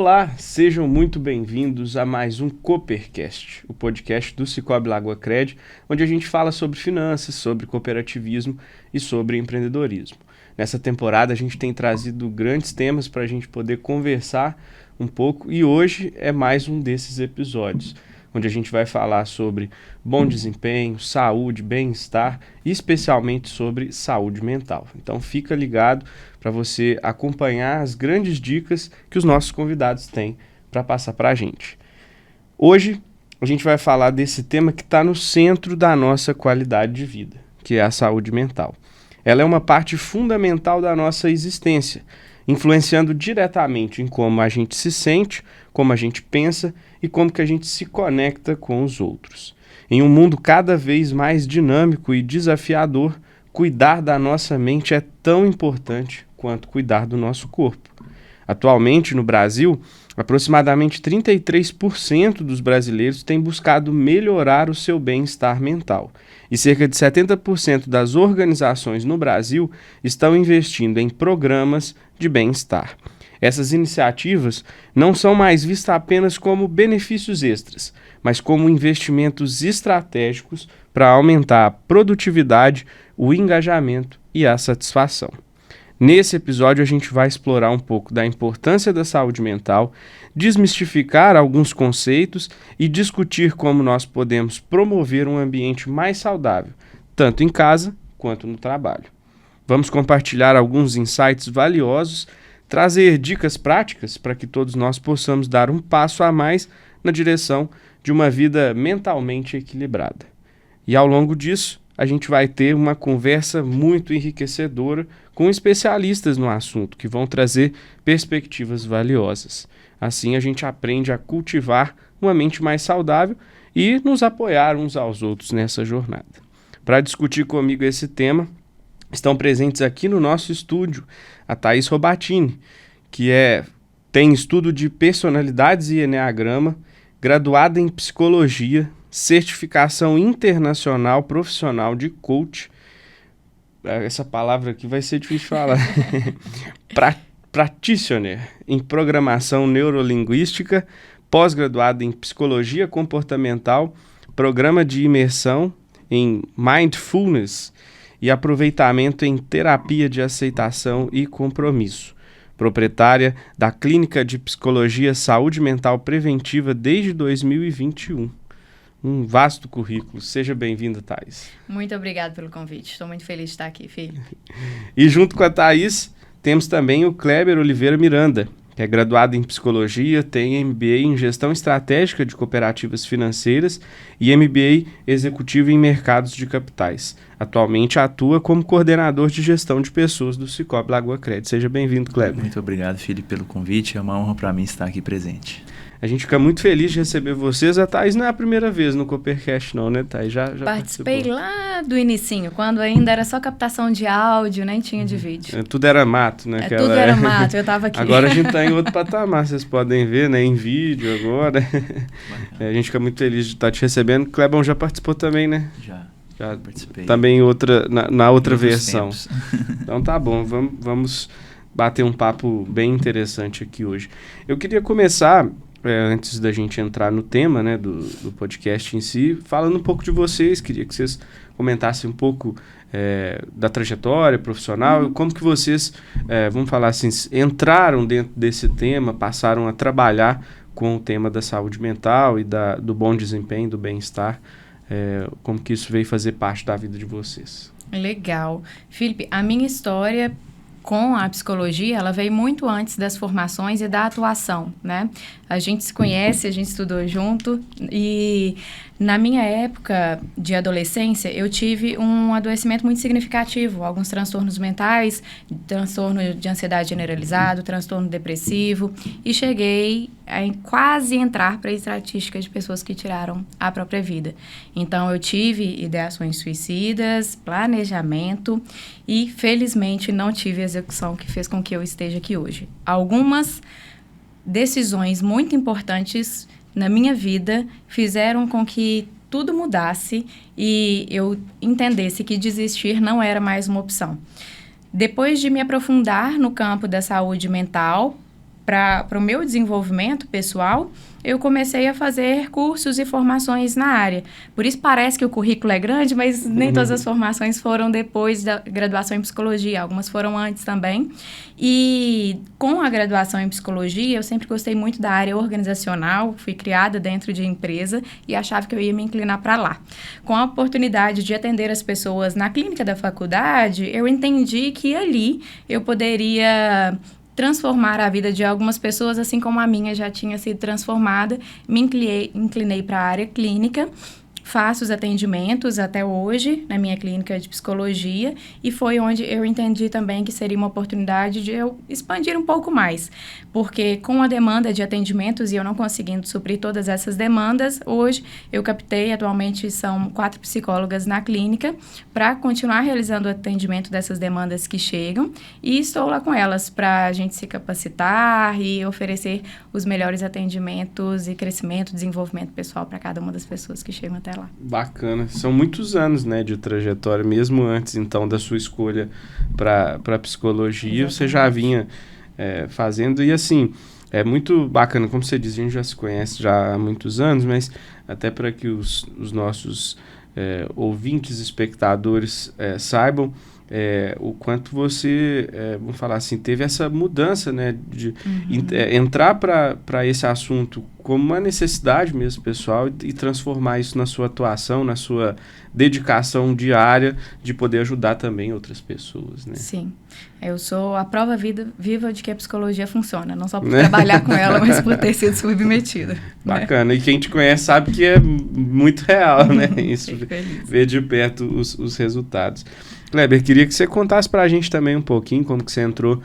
Olá, sejam muito bem-vindos a mais um Coopercast, o podcast do Sicoob Lagoa Cred, onde a gente fala sobre finanças, sobre cooperativismo e sobre empreendedorismo. Nessa temporada a gente tem trazido grandes temas para a gente poder conversar um pouco e hoje é mais um desses episódios, onde a gente vai falar sobre bom desempenho, saúde, bem-estar e especialmente sobre saúde mental. Então fica ligado para você acompanhar as grandes dicas que os nossos convidados têm para passar para a gente. Hoje a gente vai falar desse tema que está no centro da nossa qualidade de vida, que é a saúde mental. Ela é uma parte fundamental da nossa existência, influenciando diretamente em como a gente se sente, como a gente pensa e como que a gente se conecta com os outros. Em um mundo cada vez mais dinâmico e desafiador, cuidar da nossa mente é tão importante quanto cuidar do nosso corpo. Atualmente, no Brasil, aproximadamente 33% dos brasileiros têm buscado melhorar o seu bem-estar mental. E cerca de 70% das organizações no Brasil estão investindo em programas de bem-estar. Essas iniciativas não são mais vistas apenas como benefícios extras, mas como investimentos estratégicos para aumentar a produtividade, o engajamento e a satisfação. Nesse episódio a gente vai explorar um pouco da importância da saúde mental, desmistificar alguns conceitos e discutir como nós podemos promover um ambiente mais saudável, tanto em casa quanto no trabalho. Vamos compartilhar alguns insights valiosos, trazer dicas práticas para que todos nós possamos dar um passo a mais na direção de uma vida mentalmente equilibrada. E ao longo disso, a gente vai ter uma conversa muito enriquecedora com especialistas no assunto, que vão trazer perspectivas valiosas. Assim, a gente aprende a cultivar uma mente mais saudável e nos apoiar uns aos outros nessa jornada. Para discutir comigo esse tema, estão presentes aqui no nosso estúdio a Thaís Robatini, que tem estudo de personalidades e eneagrama, graduada em psicologia, certificação internacional profissional de coach. Essa palavra aqui vai ser difícil de falar. Practitioner em programação neurolinguística, pós-graduada em psicologia comportamental, programa de imersão em mindfulness e aproveitamento em terapia de aceitação e compromisso. Proprietária da Clínica de Psicologia Saúde Mental Preventiva desde 2021. Um vasto currículo. Seja bem-vinda, Thaís. Muito obrigada pelo convite. Estou muito feliz de estar aqui, filho. E junto com a Thaís, temos também o Kleber Oliveira Miranda, que é graduado em Psicologia, tem MBA em Gestão Estratégica de Cooperativas Financeiras e MBA Executivo em Mercados de Capitais. Atualmente atua como coordenador de gestão de pessoas do Sicoob Lagoa Cred. Seja bem-vindo, Kleber. Muito obrigado, filho, pelo convite. É uma honra para mim estar aqui presente. A gente fica muito feliz de receber vocês. A Thaís não é a primeira vez no Coopercast, não, né, Thaís? Já participei lá do inicinho, quando ainda era só captação de áudio, nem tinha de vídeo. Tudo era mato, né? Tudo era mato, eu tava aqui. Agora a gente tá em outro patamar, vocês podem ver, né, em vídeo agora. A gente fica muito feliz de estar te recebendo. Clebão já participou também, né? Já participei. Também na outra versão. Então tá bom, vamos bater um papo bem interessante aqui hoje. Eu queria começar, antes da gente entrar no tema, né, do podcast em si, falando um pouco de vocês. Queria que vocês comentassem um pouco da trajetória profissional, como que vocês, vamos falar assim, entraram dentro desse tema, passaram a trabalhar com o tema da saúde mental e do bom desempenho, do bem-estar, como que isso veio fazer parte da vida de vocês. Legal. Felipe, a minha história com a psicologia, ela veio muito antes das formações e da atuação, né? A gente se conhece, a gente estudou junto e na minha época de adolescência, eu tive um adoecimento muito significativo, alguns transtornos mentais, transtorno de ansiedade generalizado, transtorno depressivo e cheguei a quase entrar para a estatística de pessoas que tiraram a própria vida. Então, eu tive ideações suicidas, planejamento e, felizmente, não tive execução que fez com que eu esteja aqui hoje. Algumas decisões muito importantes na minha vida fizeram com que tudo mudasse e eu entendesse que desistir não era mais uma opção. Depois de me aprofundar no campo da saúde mental, para o meu desenvolvimento pessoal, eu comecei a fazer cursos e formações na área. Por isso parece que o currículo é grande, mas nem todas as formações foram depois da graduação em psicologia, algumas foram antes também. E com a graduação em psicologia, eu sempre gostei muito da área organizacional, fui criada dentro de empresa e achava que eu ia me inclinar para lá. Com a oportunidade de atender as pessoas na clínica da faculdade, eu entendi que ali eu poderia transformar a vida de algumas pessoas, assim como a minha já tinha sido transformada. Me inclinei para a área clínica, faço os atendimentos até hoje na minha clínica de psicologia e foi onde eu entendi também que seria uma oportunidade de eu expandir um pouco mais, porque com a demanda de atendimentos e eu não conseguindo suprir todas essas demandas, hoje eu captei, atualmente são 4 psicólogas na clínica para continuar realizando o atendimento dessas demandas que chegam e estou lá com elas para a gente se capacitar e oferecer os melhores atendimentos e crescimento, desenvolvimento pessoal para cada uma das pessoas que chegam até lá. Bacana. São muitos anos, né, de trajetória, mesmo antes, então, da sua escolha para psicologia, exatamente. Você já vinha fazendo, e assim, é muito bacana, como você diz, a gente já se conhece já há muitos anos, mas até para que os nossos ouvintes, espectadores saibam o quanto você, vamos falar assim, teve essa mudança, né, de entrar para esse assunto como uma necessidade mesmo pessoal e transformar isso na sua atuação, na sua dedicação diária de poder ajudar também outras pessoas, né? Sim, eu sou a prova viva de que a psicologia funciona, não só por trabalhar com ela, mas por ter sido submetida. Bacana, né? E quem te conhece sabe que é muito real, né? Isso, ver de perto os resultados. Kleber, queria que você contasse para a gente também um pouquinho como que você entrou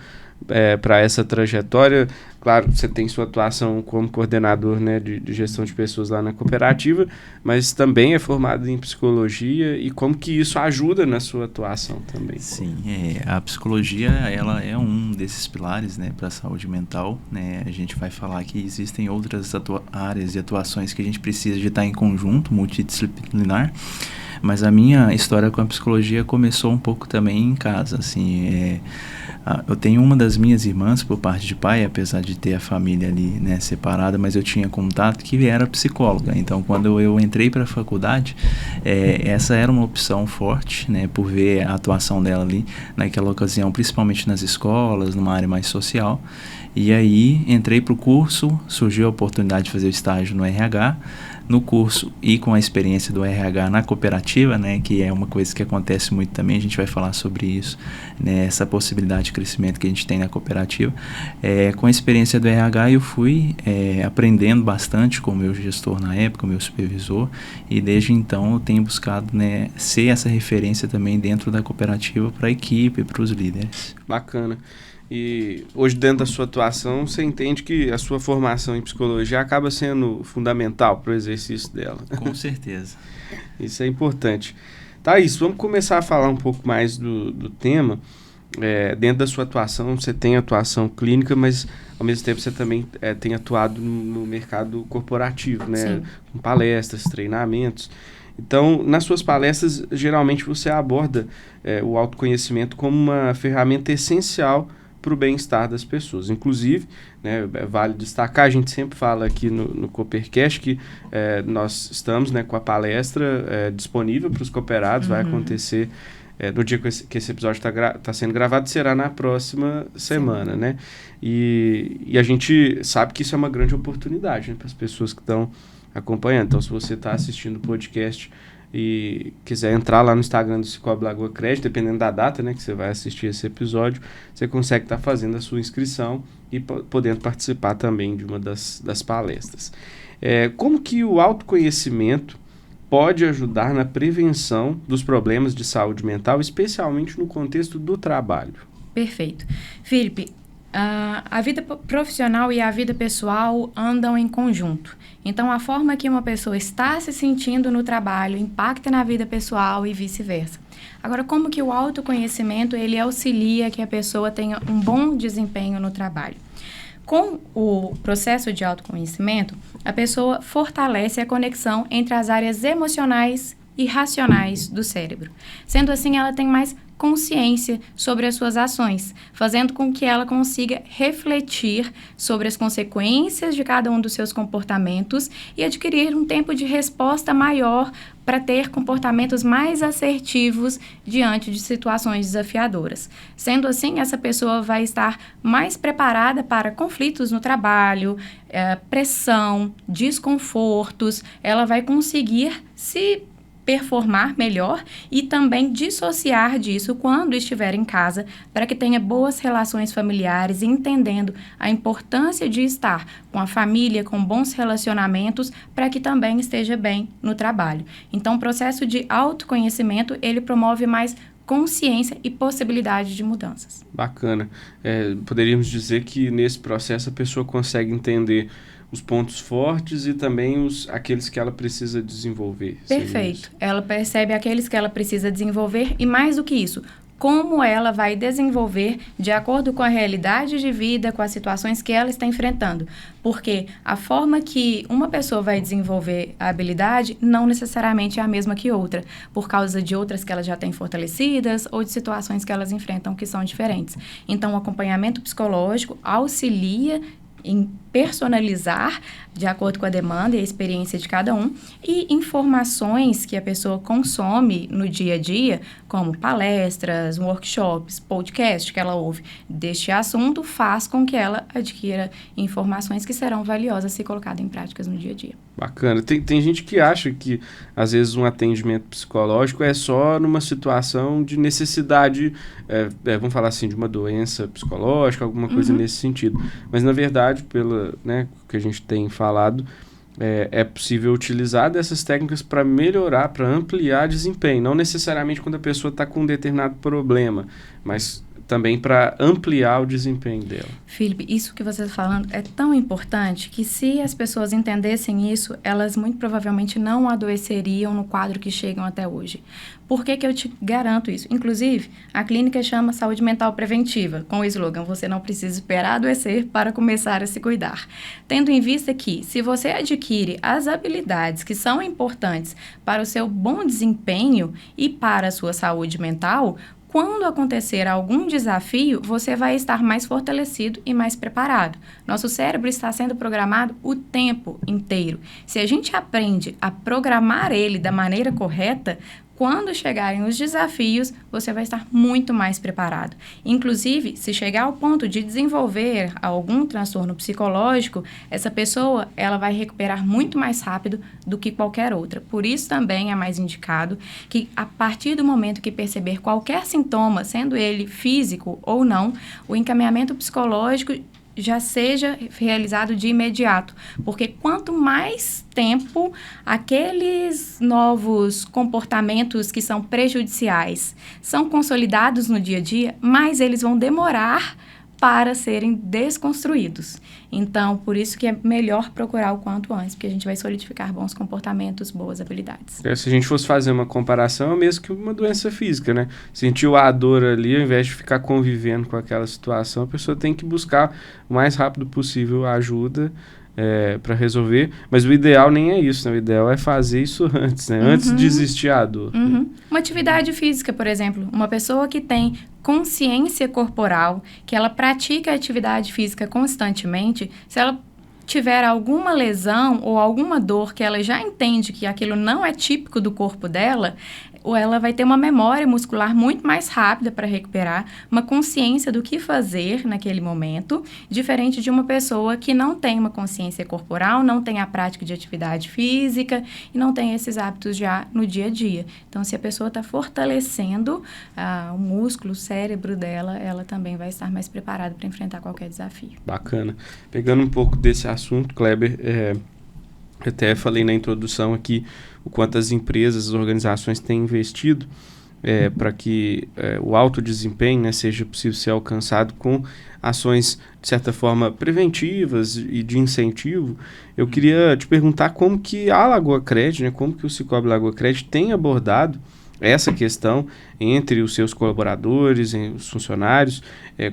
para essa trajetória. Claro, você tem sua atuação como coordenador, né, de gestão de pessoas lá na cooperativa, mas também é formado em psicologia e como que isso ajuda na sua atuação também. Sim, a psicologia ela é um desses pilares, né, para a saúde mental, né? A gente vai falar que existem outras áreas de atuações que a gente precisa de estar em conjunto, multidisciplinar. Mas a minha história com a psicologia começou um pouco também em casa, assim, eu tenho uma das minhas irmãs por parte de pai, apesar de ter a família ali, né, separada, mas eu tinha contato que era psicóloga. Então, quando eu entrei para a faculdade, essa era uma opção forte, né, por ver a atuação dela ali naquela ocasião, principalmente nas escolas, numa área mais social. E aí, entrei para o curso, surgiu a oportunidade de fazer o estágio no RH, no curso e com a experiência do RH na cooperativa, né, que é uma coisa que acontece muito também, a gente vai falar sobre isso, né, essa possibilidade de crescimento que a gente tem na cooperativa. Com a experiência do RH eu fui aprendendo bastante com o meu gestor na época, o meu supervisor, e desde então eu tenho buscado, né, ser essa referência também dentro da cooperativa para a equipe, para os líderes. Bacana. E hoje, dentro da sua atuação, você entende que a sua formação em psicologia acaba sendo fundamental para o exercício dela. Com certeza. Isso é importante. Thaís, vamos começar a falar um pouco mais do tema. Dentro da sua atuação, você tem atuação clínica, mas ao mesmo tempo você também tem atuado no mercado corporativo, né? Sim. Com palestras, treinamentos. Então, nas suas palestras, geralmente você aborda o autoconhecimento como uma ferramenta essencial para o bem-estar das pessoas. Inclusive, né, vale destacar, a gente sempre fala aqui no Coopercast que nós estamos, né, com a palestra disponível para os cooperados, vai acontecer no dia que esse episódio está sendo gravado, será na próxima semana, né? E a gente sabe que isso é uma grande oportunidade, né, para as pessoas que estão acompanhando. Então, se você está assistindo o podcast e quiser entrar lá no Instagram do Cicobi Lagoa Crédito, dependendo da data, né, que você vai assistir esse episódio, você consegue estar fazendo a sua inscrição e podendo participar também de uma das palestras. Como que o autoconhecimento pode ajudar na prevenção dos problemas de saúde mental, especialmente no contexto do trabalho? Perfeito. Felipe, a vida profissional e a vida pessoal andam em conjunto. Então, a forma que uma pessoa está se sentindo no trabalho impacta na vida pessoal e vice-versa. Agora, como que o autoconhecimento ele auxilia que a pessoa tenha um bom desempenho no trabalho? Com o processo de autoconhecimento, a pessoa fortalece a conexão entre as áreas emocionais e racionais do cérebro. Sendo assim, ela tem mais consciência sobre as suas ações, fazendo com que ela consiga refletir sobre as consequências de cada um dos seus comportamentos e adquirir um tempo de resposta maior para ter comportamentos mais assertivos diante de situações desafiadoras. Sendo assim, essa pessoa vai estar mais preparada para conflitos no trabalho, pressão, desconfortos, ela vai conseguir se performar melhor e também dissociar disso quando estiver em casa, para que tenha boas relações familiares, entendendo a importância de estar com a família, com bons relacionamentos, para que também esteja bem no trabalho. Então, o processo de autoconhecimento, ele promove mais consciência e possibilidade de mudanças. Bacana. Poderíamos dizer que nesse processo a pessoa consegue entender os pontos fortes e também aqueles que ela precisa desenvolver. Perfeito. Ela percebe aqueles que ela precisa desenvolver e, mais do que isso, como ela vai desenvolver de acordo com a realidade de vida, com as situações que ela está enfrentando. Porque a forma que uma pessoa vai desenvolver a habilidade não necessariamente é a mesma que outra, por causa de outras que ela já tem fortalecidas ou de situações que elas enfrentam que são diferentes. Então, o acompanhamento psicológico auxilia em personalizar de acordo com a demanda e a experiência de cada um, e informações que a pessoa consome no dia a dia, como palestras, workshops, podcast que ela ouve deste assunto, faz com que ela adquira informações que serão valiosas se colocadas em práticas no dia a dia. Bacana. Tem gente que acha que, às vezes, um atendimento psicológico é só numa situação de necessidade, vamos falar assim, de uma doença psicológica, alguma coisa nesse sentido. Mas, na verdade, pelo que a gente tem falado, é possível utilizar dessas técnicas para melhorar, para ampliar desempenho. Não necessariamente quando a pessoa está com um determinado problema, mas também para ampliar o desempenho dela. Felipe, isso que você está falando é tão importante que, se as pessoas entendessem isso, elas muito provavelmente não adoeceriam no quadro que chegam até hoje. Por que eu te garanto isso? Inclusive, a clínica chama Saúde Mental Preventiva, com o slogan: você não precisa esperar adoecer para começar a se cuidar. Tendo em vista que, se você adquire as habilidades que são importantes para o seu bom desempenho e para a sua saúde mental, quando acontecer algum desafio, você vai estar mais fortalecido e mais preparado. Nosso cérebro está sendo programado o tempo inteiro. Se a gente aprende a programar ele da maneira correta, quando chegarem os desafios, você vai estar muito mais preparado. Inclusive, se chegar ao ponto de desenvolver algum transtorno psicológico, essa pessoa ela vai recuperar muito mais rápido do que qualquer outra. Por isso também é mais indicado que, a partir do momento que perceber qualquer sintoma, sendo ele físico ou não, o encaminhamento psicológico já seja realizado de imediato, porque quanto mais tempo aqueles novos comportamentos que são prejudiciais são consolidados no dia a dia, mais eles vão demorar para serem desconstruídos. Então, por isso que é melhor procurar o quanto antes, porque a gente vai solidificar bons comportamentos, boas habilidades. Se a gente fosse fazer uma comparação, é mesmo que uma doença física, né? Sentiu a dor ali, ao invés de ficar convivendo com aquela situação, a pessoa tem que buscar o mais rápido possível a ajuda para resolver, mas o ideal nem é isso, né? O ideal é fazer isso antes, né? Antes de existir a dor. Né? Uma atividade física, por exemplo, uma pessoa que tem consciência corporal, que ela pratica atividade física constantemente, se ela tiver alguma lesão ou alguma dor que ela já entende que aquilo não é típico do corpo dela, ou ela vai ter uma memória muscular muito mais rápida para recuperar, uma consciência do que fazer naquele momento, diferente de uma pessoa que não tem uma consciência corporal, não tem a prática de atividade física e não tem esses hábitos já no dia a dia. Então, se a pessoa está fortalecendo o músculo, o cérebro dela, ela também vai estar mais preparada para enfrentar qualquer desafio. Bacana. Pegando um pouco desse assunto, Kleber, até falei na introdução aqui o quanto as empresas, as organizações têm investido para que o alto desempenho, né, seja possível ser alcançado com ações, de certa forma, preventivas e de incentivo. Eu queria te perguntar como que a Lagoa Cred, né, como que o Cicobi Lagoa Cred tem abordado essa questão entre os seus colaboradores, os funcionários,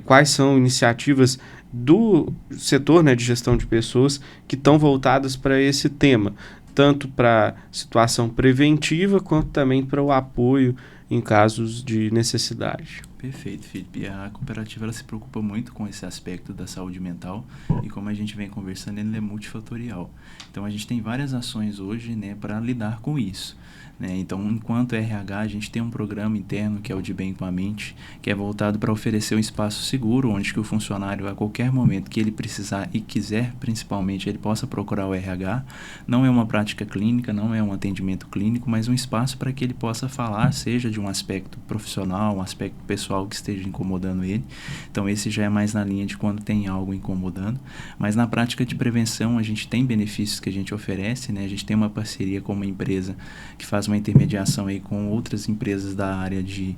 quais são iniciativas do setor, né, de gestão de pessoas que estão voltadas para esse tema, tanto para situação preventiva quanto também para o apoio em casos de necessidade. Perfeito, Felipe. A cooperativa ela se preocupa muito com esse aspecto da saúde mental e, como a gente vem conversando, ele é multifatorial. Então, a gente tem várias ações hoje, né, para lidar com isso. Então, enquanto RH, a gente tem um programa interno que é o de Bem com a Mente, que é voltado para oferecer um espaço seguro, onde que o funcionário, a qualquer momento que ele precisar e quiser, principalmente, ele possa procurar o RH. Não é uma prática clínica, não é um atendimento clínico, mas um espaço para que ele possa falar, seja de um aspecto profissional, um aspecto pessoal que esteja incomodando ele. Então, esse já é mais na linha de quando tem algo incomodando. Mas na prática de prevenção, a gente tem benefícios que a gente oferece, né? A gente tem uma parceria com uma empresa que faz uma intermediação aí com outras empresas da área de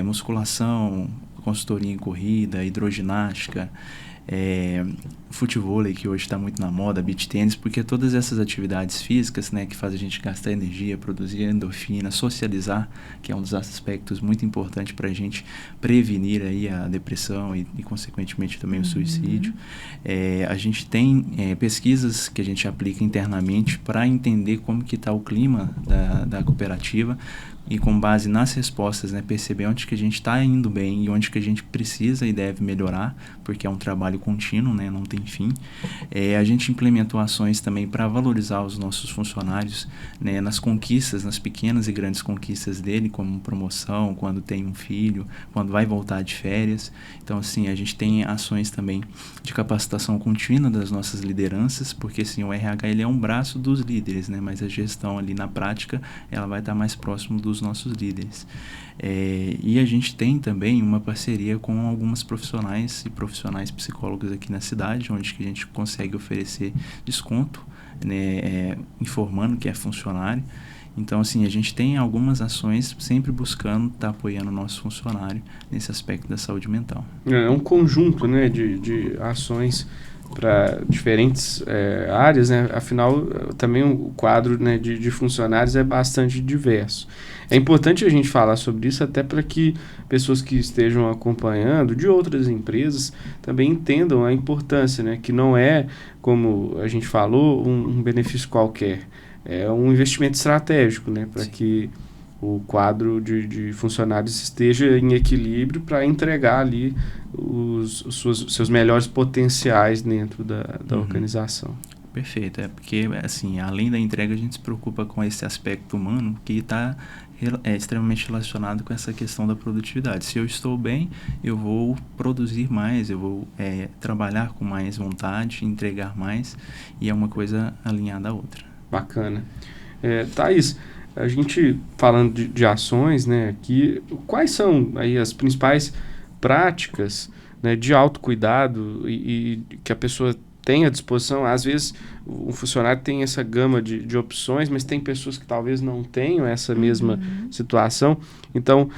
musculação, consultoria em corrida, hidroginástica, futevôlei, que hoje está muito na moda, beach tênis, porque todas essas atividades físicas, né, que fazem a gente gastar energia, produzir endorfina, socializar, que é um dos aspectos muito importantes para a gente prevenir aí a depressão e consequentemente também o suicídio. A gente tem pesquisas que a gente aplica internamente para entender como que está o clima da cooperativa, e com base nas respostas, né, perceber onde que a gente está indo bem e onde que a gente precisa e deve melhorar, porque é um trabalho contínuo, né, não tem fim. A gente implementou ações também para valorizar os nossos funcionários, né, nas conquistas, nas pequenas e grandes conquistas dele, como promoção, quando tem um filho, quando vai voltar de férias. Então, assim, a gente tem ações também de capacitação contínua das nossas lideranças, porque, assim, o RH ele é um braço dos líderes, né, mas a gestão ali na prática, ela vai estar mais próximo dos nossos líderes. E a gente tem também uma parceria com algumas profissionais e profissionais psicólogos aqui na cidade, onde que a gente consegue oferecer desconto, né, informando que é funcionário. Então, assim, a gente tem algumas ações sempre buscando estar apoiando o nosso funcionário nesse aspecto da saúde mental. É um conjunto, né, de ações para diferentes áreas, né? Afinal, também o quadro, né, de funcionários é bastante diverso. É importante a gente falar sobre isso até para que pessoas que estejam acompanhando de outras empresas também entendam a importância, né? Que não é, como a gente falou, um benefício qualquer. É um investimento estratégico, né? Para que o quadro de funcionários esteja em equilíbrio para entregar ali os seus melhores potenciais dentro da organização. Perfeito, porque assim, além da entrega a gente se preocupa com esse aspecto humano que está extremamente relacionado com essa questão da produtividade. Se eu estou bem, eu vou produzir mais, eu vou trabalhar com mais vontade, entregar mais, e é uma coisa alinhada à outra. Bacana. Thaís, a gente falando de ações, né, aqui, quais são aí as principais práticas, né, de autocuidado e que a pessoa tem à disposição? Às vezes o funcionário tem essa gama de opções, mas tem pessoas que talvez não tenham essa mesma situação. Então,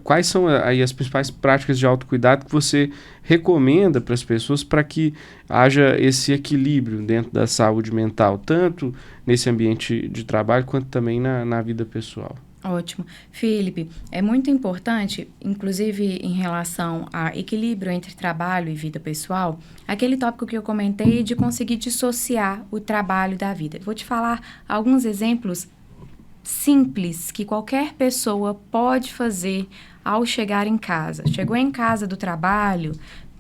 quais são aí as principais práticas de autocuidado que você recomenda para as pessoas para que haja esse equilíbrio dentro da saúde mental, tanto nesse ambiente de trabalho quanto também na vida pessoal? Ótimo. Felipe, é muito importante, inclusive em relação a equilíbrio entre trabalho e vida pessoal, aquele tópico que eu comentei de conseguir dissociar o trabalho da vida. Vou te falar alguns exemplos simples que qualquer pessoa pode fazer ao chegar em casa. Chegou em casa do trabalho,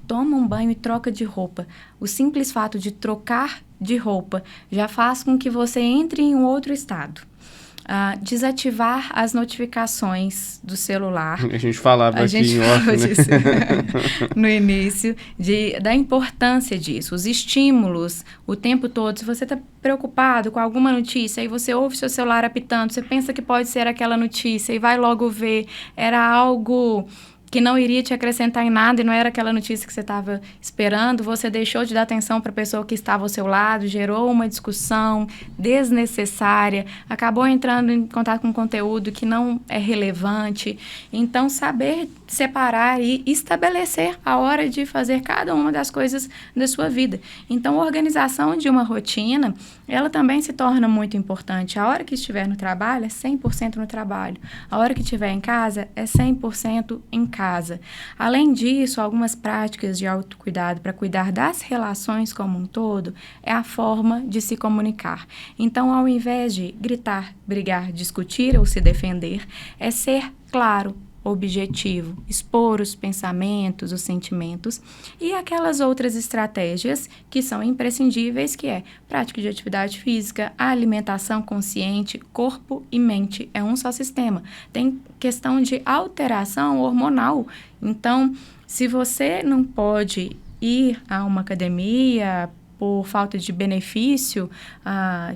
toma um banho e troca de roupa. O simples fato de trocar de roupa já faz com que você entre em um outro estado. Desativar as notificações do celular. A gente falava aqui em off, né? Disso, no início, da importância disso, os estímulos o tempo todo. Se você está preocupado com alguma notícia e você ouve seu celular apitando, você pensa que pode ser aquela notícia e vai logo ver, era algo que não iria te acrescentar em nada e não era aquela notícia que você estava esperando, você deixou de dar atenção para a pessoa que estava ao seu lado, gerou uma discussão desnecessária, acabou entrando em contato com conteúdo que não é relevante. Então, saber separar e estabelecer a hora de fazer cada uma das coisas da sua vida. Então, a organização de uma rotina, ela também se torna muito importante. A hora que estiver no trabalho é 100% no trabalho. A hora que estiver em casa é 100% em casa. casa. Além disso, algumas práticas de autocuidado para cuidar das relações como um todo é a forma de se comunicar. Então, ao invés de gritar, brigar, discutir ou se defender, é ser claro, objetivo, expor os pensamentos, os sentimentos e aquelas outras estratégias que são imprescindíveis, que é prática de atividade física, alimentação consciente, corpo e mente, é um só sistema. Tem questão de alteração hormonal. Então, se você não pode ir a uma academia por falta de benefício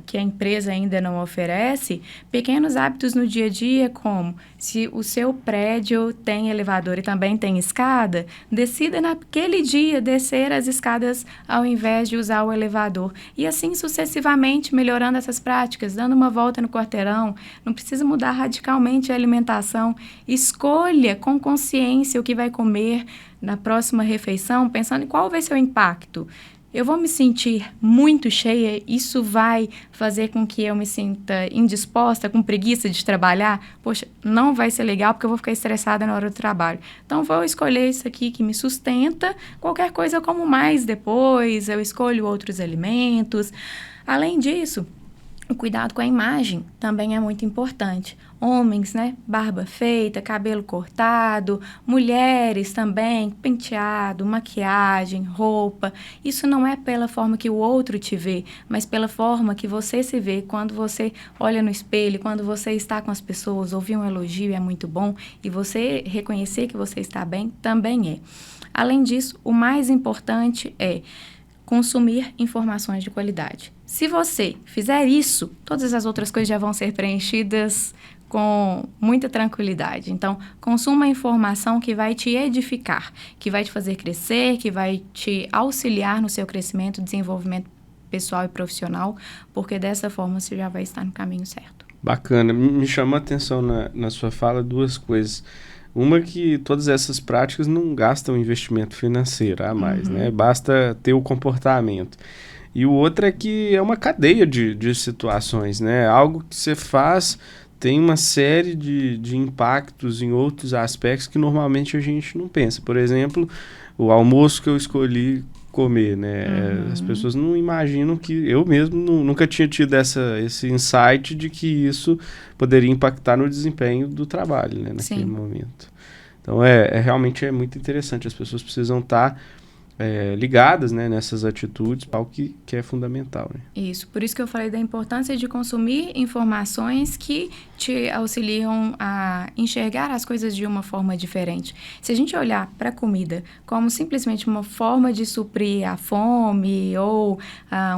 que a empresa ainda não oferece, pequenos hábitos no dia a dia, como se o seu prédio tem elevador e também tem escada, decida naquele dia descer as escadas ao invés de usar o elevador. E assim sucessivamente, melhorando essas práticas, dando uma volta no quarteirão. Não precisa mudar radicalmente a alimentação. Escolha com consciência o que vai comer na próxima refeição, pensando em qual vai ser o impacto. Eu vou me sentir muito cheia, isso vai fazer com que eu me sinta indisposta, com preguiça de trabalhar? Poxa, não vai ser legal porque eu vou ficar estressada na hora do trabalho. Então, vou escolher isso aqui que me sustenta, qualquer coisa eu como mais depois, eu escolho outros alimentos. Além disso, o cuidado com a imagem também é muito importante. Homens, né? Barba feita, cabelo cortado. Mulheres também, penteado, maquiagem, roupa. Isso não é pela forma que o outro te vê, mas pela forma que você se vê quando você olha no espelho, quando você está com as pessoas. Ouvir um elogio é muito bom e você reconhecer que você está bem também é. Além disso, o mais importante é consumir informações de qualidade. Se você fizer isso, todas as outras coisas já vão ser preenchidas com muita tranquilidade. Então, consuma informação que vai te edificar, que vai te fazer crescer, que vai te auxiliar no seu crescimento, desenvolvimento pessoal e profissional, porque dessa forma você já vai estar no caminho certo. Bacana. Me chamou a atenção na sua fala duas coisas. Uma, que todas essas práticas não gastam investimento financeiro a mais, né? Basta ter o comportamento. E o outro é que é uma cadeia de situações, né? Algo que você faz tem uma série de impactos em outros aspectos que normalmente a gente não pensa. Por exemplo, o almoço que eu escolhi comer, né? As pessoas não imaginam que... Eu mesmo nunca tinha tido esse insight de que isso poderia impactar no desempenho do trabalho, né? Naquele momento. Então, realmente é muito interessante. As pessoas precisam estar ligadas, né, nessas atitudes, algo que é fundamental, né? Isso, por isso que eu falei da importância de consumir informações que te auxiliam a enxergar as coisas de uma forma diferente. Se a gente olhar para a comida como simplesmente uma forma de suprir a fome ou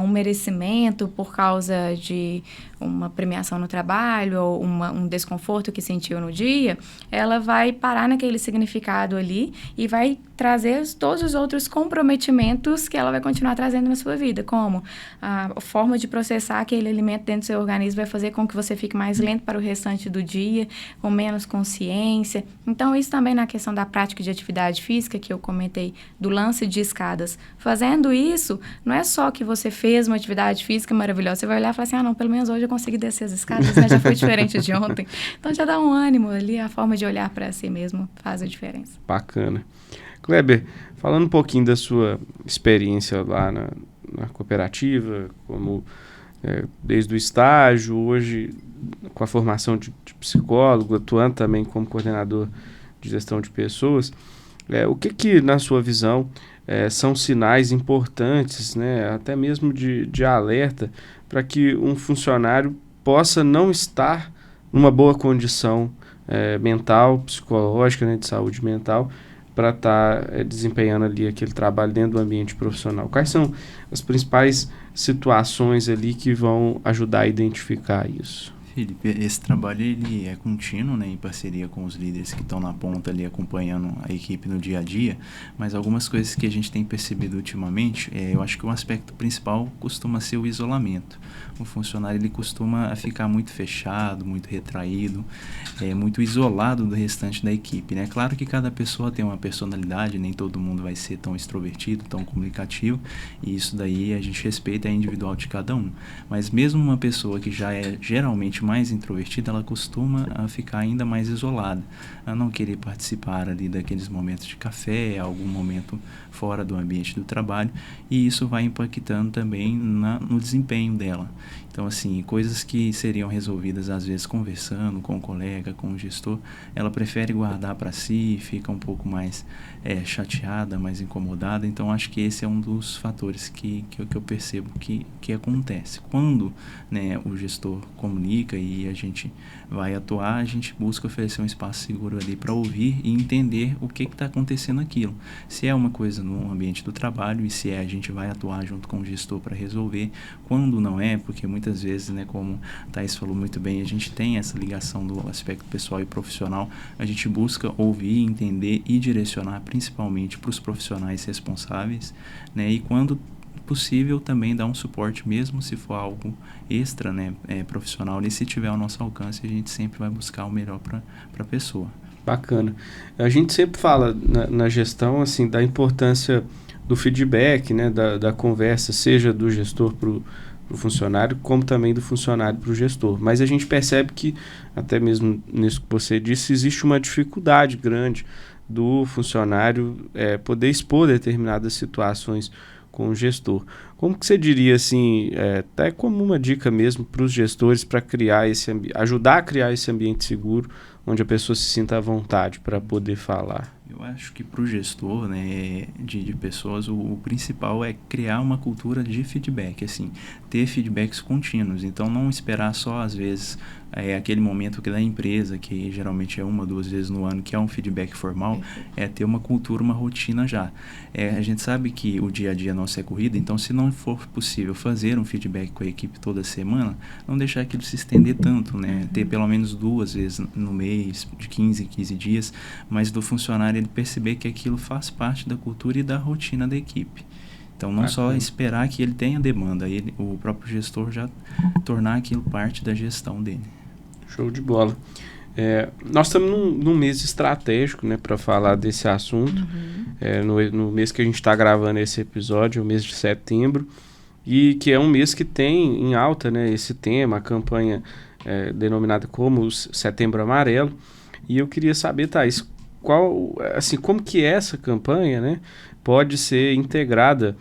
um merecimento por causa de uma premiação no trabalho ou um desconforto que sentiu no dia, ela vai parar naquele significado ali e vai trazer todos os outros comprometimentos que ela vai continuar trazendo na sua vida, como a forma de processar aquele alimento dentro do seu organismo vai fazer com que você fique mais lento para o restante do dia, com menos consciência. Então, isso também na questão da prática de atividade física, que eu comentei, do lance de escadas. Fazendo isso, não é só que você fez uma atividade física maravilhosa, você vai olhar e falar assim, não, pelo menos hoje eu consegui descer as escadas, né? Já foi diferente de ontem. Então, já dá um ânimo ali, a forma de olhar para si mesmo faz a diferença. Bacana. Kleber, falando um pouquinho da sua experiência lá na cooperativa, como desde o estágio, hoje com a formação de psicólogo, atuando também como coordenador de gestão de pessoas, o que na sua visão são sinais importantes, né, até mesmo de alerta, para que um funcionário possa não estar numa boa condição mental, psicológica, né, de saúde mental, para estar desempenhando ali aquele trabalho dentro do ambiente profissional? Quais são as principais situações ali que vão ajudar a identificar isso? Felipe, esse trabalho ele é contínuo, né, em parceria com os líderes que estão na ponta ali acompanhando a equipe no dia a dia, mas algumas coisas que a gente tem percebido ultimamente, eu acho que o aspecto principal costuma ser o isolamento. O funcionário ele costuma ficar muito fechado, muito retraído, muito isolado do restante da equipe, né? Claro que cada pessoa tem uma personalidade, nem todo mundo vai ser tão extrovertido, tão comunicativo, e isso daí a gente respeita a individual de cada um. Mas mesmo uma pessoa que já é geralmente gente mais introvertida, ela costuma a ficar ainda mais isolada, a não querer participar ali daqueles momentos de café, algum momento fora do ambiente do trabalho, e isso vai impactando também no desempenho dela. Então, assim, coisas que seriam resolvidas, às vezes, conversando com o colega, com o gestor, ela prefere guardar para si, fica um pouco mais chateada, mais incomodada. Então, acho que esse é um dos fatores que eu percebo que acontece. Quando, né, o gestor comunica e a gente vai atuar, a gente busca oferecer um espaço seguro ali para ouvir e entender o que está acontecendo aquilo. Se é uma coisa no ambiente do trabalho e se a gente vai atuar junto com o gestor para resolver. Quando não é, porque muitas vezes, né, como a Thaís falou muito bem, a gente tem essa ligação do aspecto pessoal e profissional, a gente busca ouvir, entender e direcionar principalmente para os profissionais responsáveis, né, e quando possível também dar um suporte, mesmo se for algo extra, né, profissional, e se tiver ao nosso alcance, a gente sempre vai buscar o melhor para a pessoa. Bacana. A gente sempre fala na gestão, assim, da importância do feedback, né, da conversa, seja do gestor para o funcionário, como também do funcionário para o gestor. Mas a gente percebe que, até mesmo nisso que você disse, existe uma dificuldade grande do funcionário poder expor determinadas situações com o gestor. Como que você diria, assim, até como uma dica mesmo para os gestores para criar ajudar a criar esse ambiente seguro, onde a pessoa se sinta à vontade para poder falar? Eu acho que para o gestor, né, de pessoas, o principal é criar uma cultura de feedback, assim, ter feedbacks contínuos. Então, não esperar só, às vezes, aquele momento que da empresa, que geralmente é 1 ou 2 vezes no ano, que é um feedback formal, é ter uma cultura, uma rotina já. A gente sabe que o dia a dia nosso é corrido, então, se não for possível fazer um feedback com a equipe toda semana, não deixar aquilo se estender tanto, né? Ter pelo menos 2 vezes no mês, de 15 em 15 dias, mas do funcionário ele perceber que aquilo faz parte da cultura e da rotina da equipe. Então, não só esperar que ele tenha demanda, o próprio gestor já tornar aquilo parte da gestão dele. Show de bola. Nós estamos num mês estratégico, né, para falar desse assunto. No mês que a gente está gravando esse episódio, o mês de setembro, e que é um mês que tem em alta, né, esse tema, a campanha denominada como Setembro Amarelo. E eu queria saber, Thaís, como que essa campanha, né, pode ser integrada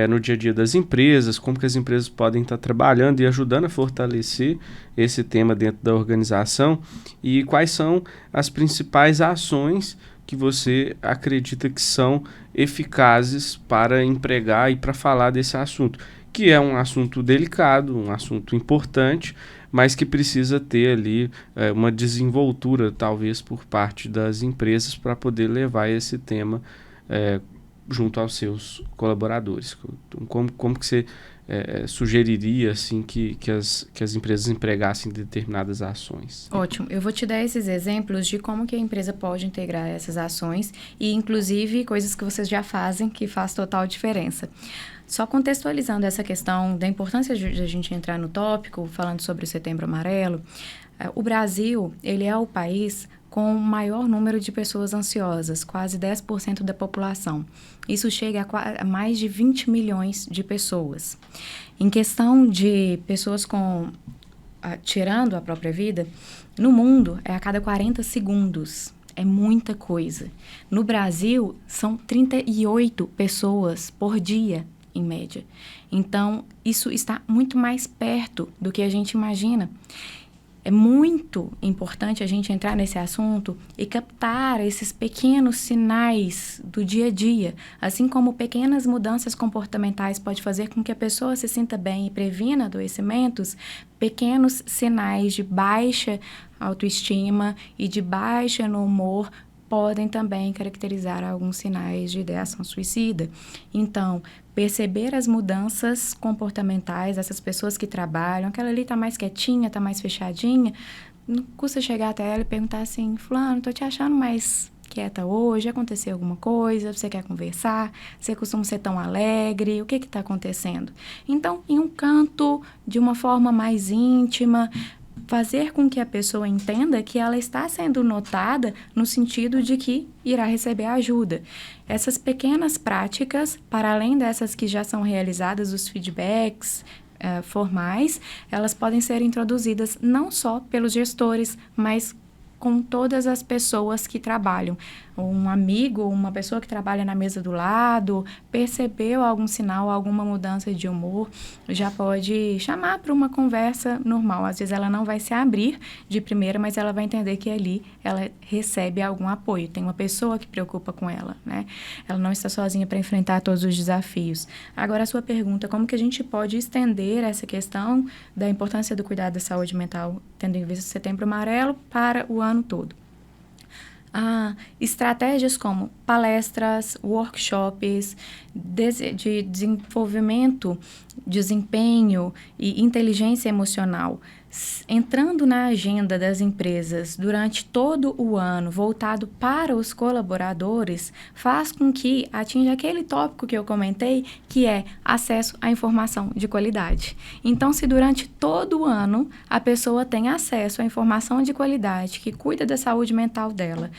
no dia a dia das empresas, como que as empresas podem estar trabalhando e ajudando a fortalecer esse tema dentro da organização, e quais são as principais ações que você acredita que são eficazes para empregar e para falar desse assunto, que é um assunto delicado, um assunto importante, mas que precisa ter ali uma desenvoltura, talvez, por parte das empresas para poder levar esse tema junto aos seus colaboradores. Como que você sugeriria assim, que as empresas empregassem determinadas ações? Ótimo. Eu vou te dar esses exemplos de como que a empresa pode integrar essas ações e, inclusive, coisas que vocês já fazem que faz total diferença. Só contextualizando essa questão da importância de a gente entrar no tópico, falando sobre o Setembro Amarelo, o Brasil, ele é o país com o maior número de pessoas ansiosas, quase 10% da população. Isso chega a mais de 20 milhões de pessoas. Em questão de pessoas tirando a própria vida, no mundo é a cada 40 segundos. É muita coisa. No Brasil, são 38 pessoas por dia, em média. Então, isso está muito mais perto do que a gente imagina. É muito importante a gente entrar nesse assunto e captar esses pequenos sinais do dia a dia, assim como pequenas mudanças comportamentais podem fazer com que a pessoa se sinta bem e previna adoecimentos. Pequenos sinais de baixa autoestima e de baixa no humor podem também caracterizar alguns sinais de ideação suicida. Então, perceber as mudanças comportamentais dessas pessoas que trabalham, aquela ali está mais quietinha, está mais fechadinha, não custa chegar até ela e perguntar assim: fulano, estou te achando mais quieta hoje, aconteceu alguma coisa, você quer conversar, você costuma ser tão alegre, o que está acontecendo? Então, em um canto, de uma forma mais íntima, fazer com que a pessoa entenda que ela está sendo notada no sentido de que irá receber ajuda. Essas pequenas práticas, para além dessas que já são realizadas, os feedbacks, formais, elas podem ser introduzidas não só pelos gestores, mas com todas as pessoas que trabalham. Um amigo, uma pessoa que trabalha na mesa do lado, percebeu algum sinal, alguma mudança de humor, já pode chamar para uma conversa normal. Às vezes ela não vai se abrir de primeira, mas ela vai entender que ali ela recebe algum apoio. Tem uma pessoa que preocupa com ela, né? Ela não está sozinha para enfrentar todos os desafios. Agora, a sua pergunta, como que a gente pode estender essa questão da importância do cuidado da saúde mental, tendo em vista o Setembro Amarelo, para o ano todo? Estratégias como palestras, workshops, de desenvolvimento, desempenho e inteligência emocional, entrando na agenda das empresas durante todo o ano, voltado para os colaboradores, faz com que atinja aquele tópico que eu comentei, que é acesso à informação de qualidade. Então, se durante todo o ano a pessoa tem acesso à informação de qualidade, que cuida da saúde mental dela,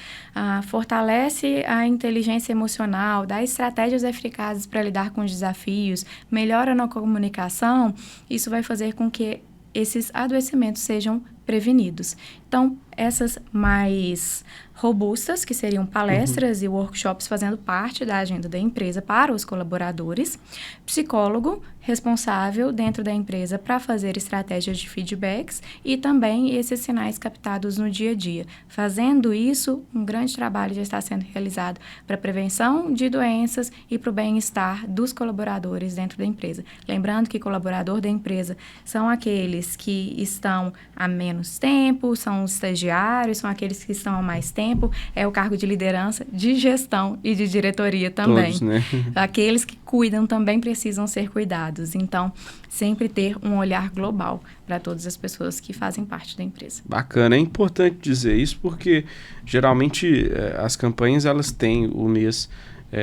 fortalece a inteligência emocional, dá estratégias eficazes para lidar com os desafios, melhora na comunicação, isso vai fazer com que esses adoecimentos sejam prevenidos. Então, essas mais robustas, que seriam palestras e workshops fazendo parte da agenda da empresa para os colaboradores, psicólogo responsável dentro da empresa para fazer estratégias de feedbacks e também esses sinais captados no dia a dia. Fazendo isso, um grande trabalho já está sendo realizado para a prevenção de doenças e para o bem-estar dos colaboradores dentro da empresa. Lembrando que colaborador da empresa são aqueles que estão há menos tempo, são os estagiários, são aqueles que estão há mais tempo, é o cargo de liderança, de gestão e de diretoria também. Todos, né? Aqueles que cuidam também precisam ser cuidados. Então, sempre ter um olhar global para todas as pessoas que fazem parte da empresa. Bacana, é importante dizer isso porque geralmente as campanhas elas têm o mês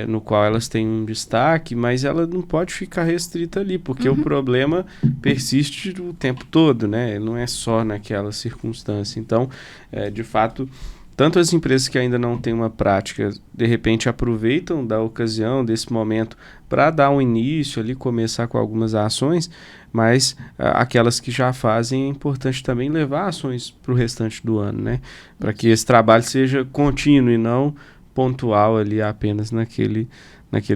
no qual elas têm um destaque, mas ela não pode ficar restrita ali, porque o problema persiste o tempo todo, né? Não é só naquela circunstância. Então, de fato, tanto as empresas que ainda não têm uma prática, de repente aproveitam da ocasião, desse momento, para dar um início ali, começar com algumas ações, mas aquelas que já fazem, é importante também levar ações para o restante do ano, né? Para que esse trabalho seja contínuo e não pontual ali apenas naquele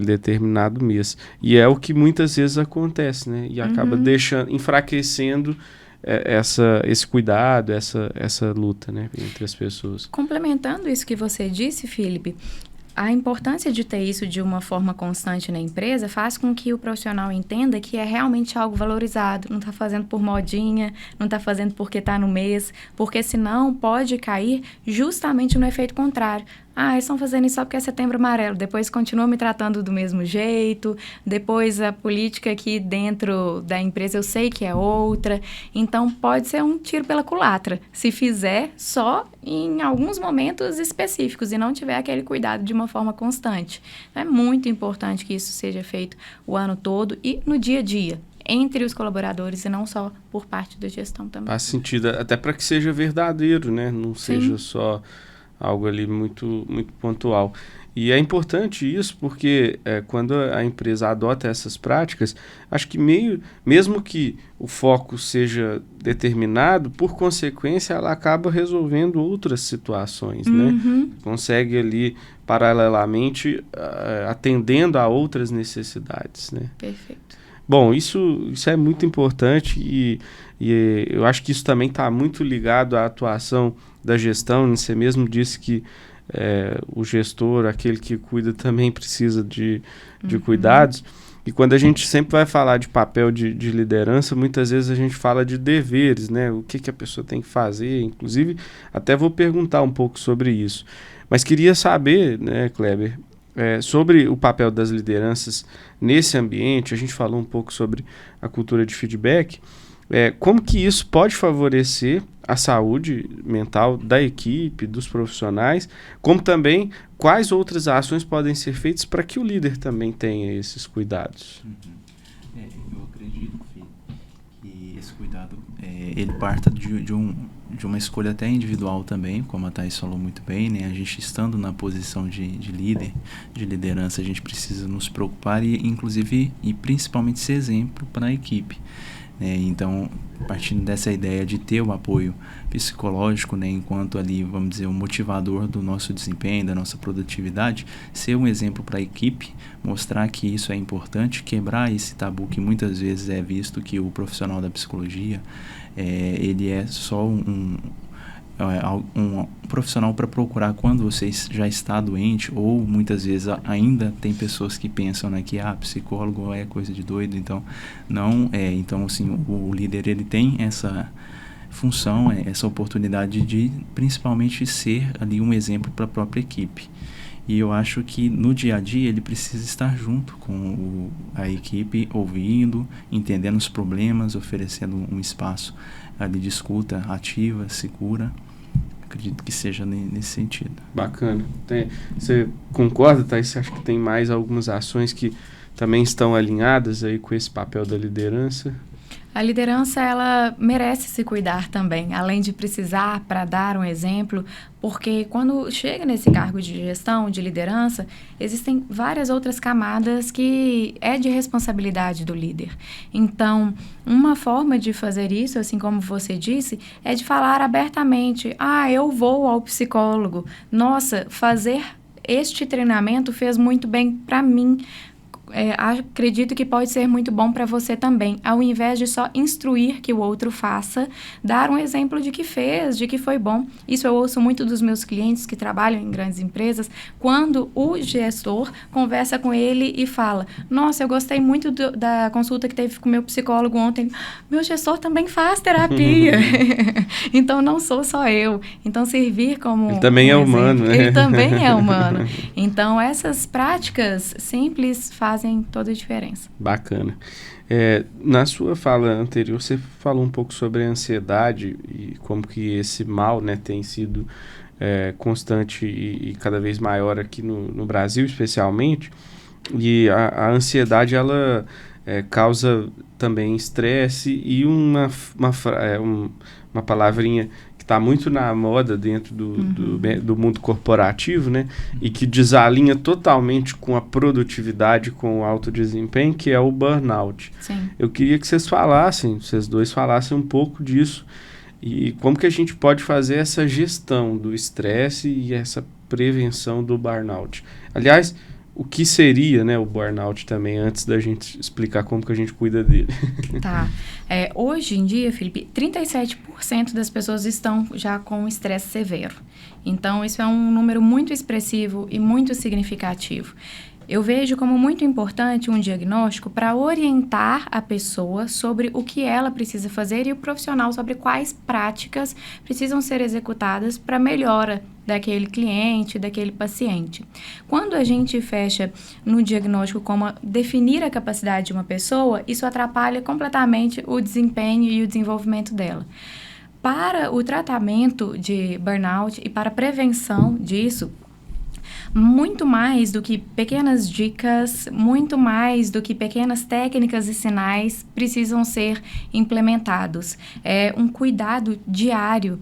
determinado mês. E é o que muitas vezes acontece, né? E acaba enfraquecendo esse cuidado, essa luta, né, entre as pessoas. Complementando isso que você disse, Felipe, a importância de ter isso de uma forma constante na empresa faz com que o profissional entenda que é realmente algo valorizado, não está fazendo por modinha, não está fazendo porque está no mês, porque senão pode cair justamente no efeito contrário. Eles estão fazendo isso só porque é Setembro Amarelo, depois continuam me tratando do mesmo jeito, depois a política aqui dentro da empresa eu sei que é outra, então pode ser um tiro pela culatra, se fizer só em alguns momentos específicos e não tiver aquele cuidado de uma forma constante. É muito importante que isso seja feito o ano todo e no dia a dia, entre os colaboradores e não só por parte da gestão também. Faz sentido, até para que seja verdadeiro, né? Não seja só algo ali muito, muito pontual. E é importante isso porque quando a empresa adota essas práticas, acho que mesmo que o foco seja determinado, por consequência ela acaba resolvendo outras situações, né? Consegue ali, paralelamente, atendendo a outras necessidades, né? Perfeito. Bom, isso é muito importante e eu acho que isso também está muito ligado à atuação da gestão. Você mesmo disse que o gestor, aquele que cuida, também precisa de cuidados. E quando a gente sempre vai falar de papel de liderança, muitas vezes a gente fala de deveres, né? O que a pessoa tem que fazer. Inclusive, até vou perguntar um pouco sobre isso. Mas queria saber, né, Kleber, sobre o papel das lideranças nesse ambiente. A gente falou um pouco sobre a cultura de feedback. Como que isso pode favorecer a saúde mental da equipe, dos profissionais, como também quais outras ações podem ser feitas para que o líder também tenha esses cuidados? Eu acredito que esse cuidado ele parta de uma escolha até individual também, como a Thaís falou muito bem, né? A gente estando na posição de líder, de liderança, a gente precisa nos preocupar e inclusive e principalmente ser exemplo para a equipe. né? Então, partindo dessa ideia de ter o apoio psicológico, né, enquanto ali, vamos dizer, o motivador do nosso desempenho, da nossa produtividade, ser um exemplo para a equipe, mostrar que isso é importante, quebrar esse tabu que muitas vezes é visto que o profissional da psicologia, ele é só um profissional para procurar quando você já está doente, ou muitas vezes ainda tem pessoas que pensam, né, que psicólogo é coisa de doido, então não é. Então, assim, o líder, ele tem essa função, essa oportunidade de principalmente ser ali um exemplo para a própria equipe. E eu acho que no dia a dia ele precisa estar junto com a equipe, ouvindo, entendendo os problemas, oferecendo um espaço ali de escuta ativa, segura. Acredito que seja nesse sentido. Bacana. Você concorda, Thaís? Você acha que tem mais algumas ações que também estão alinhadas aí com esse papel da liderança? A liderança, ela merece se cuidar também, além de precisar para dar um exemplo, porque quando chega nesse cargo de gestão, de liderança, existem várias outras camadas que é de responsabilidade do líder. Então, uma forma de fazer isso, assim como você disse, é de falar abertamente: eu vou ao psicólogo. Nossa, fazer este treinamento fez muito bem para mim. Acredito que pode ser muito bom para você também, ao invés de só instruir que o outro faça, dar um exemplo de que fez, de que foi bom. Isso eu ouço muito dos meus clientes que trabalham em grandes empresas, quando o gestor conversa com ele e fala: nossa, eu gostei muito da consulta que teve com o meu psicólogo ontem, meu gestor também faz terapia. Então não sou só eu. Então servir como ele também é humano, né? Ele também é humano. Então essas práticas simples fazem toda a diferença. Bacana. Na sua fala anterior, você falou um pouco sobre a ansiedade e como que esse mal, né, tem sido constante e cada vez maior aqui no Brasil, especialmente. E a ansiedade, ela causa também estresse e uma palavrinha está muito na moda dentro do mundo corporativo, né? E que desalinha totalmente com a produtividade, com o alto desempenho, que é o burnout. Sim. Eu queria que vocês dois falassem um pouco disso e como que a gente pode fazer essa gestão do estresse e essa prevenção do burnout. Aliás, o que seria, né, o burnout também, antes da gente explicar como que a gente cuida dele. Tá. Hoje em dia, Felipe, 37% das pessoas estão já com estresse severo. Então, isso é um número muito expressivo e muito significativo. Eu vejo como muito importante um diagnóstico para orientar a pessoa sobre o que ela precisa fazer e o profissional sobre quais práticas precisam ser executadas para melhora daquele cliente, daquele paciente. Quando a gente fecha no diagnóstico como definir a capacidade de uma pessoa, isso atrapalha completamente o desempenho e o desenvolvimento dela. Para o tratamento de burnout e para a prevenção disso, muito mais do que pequenas dicas, muito mais do que pequenas técnicas e sinais precisam ser implementados. É um cuidado diário,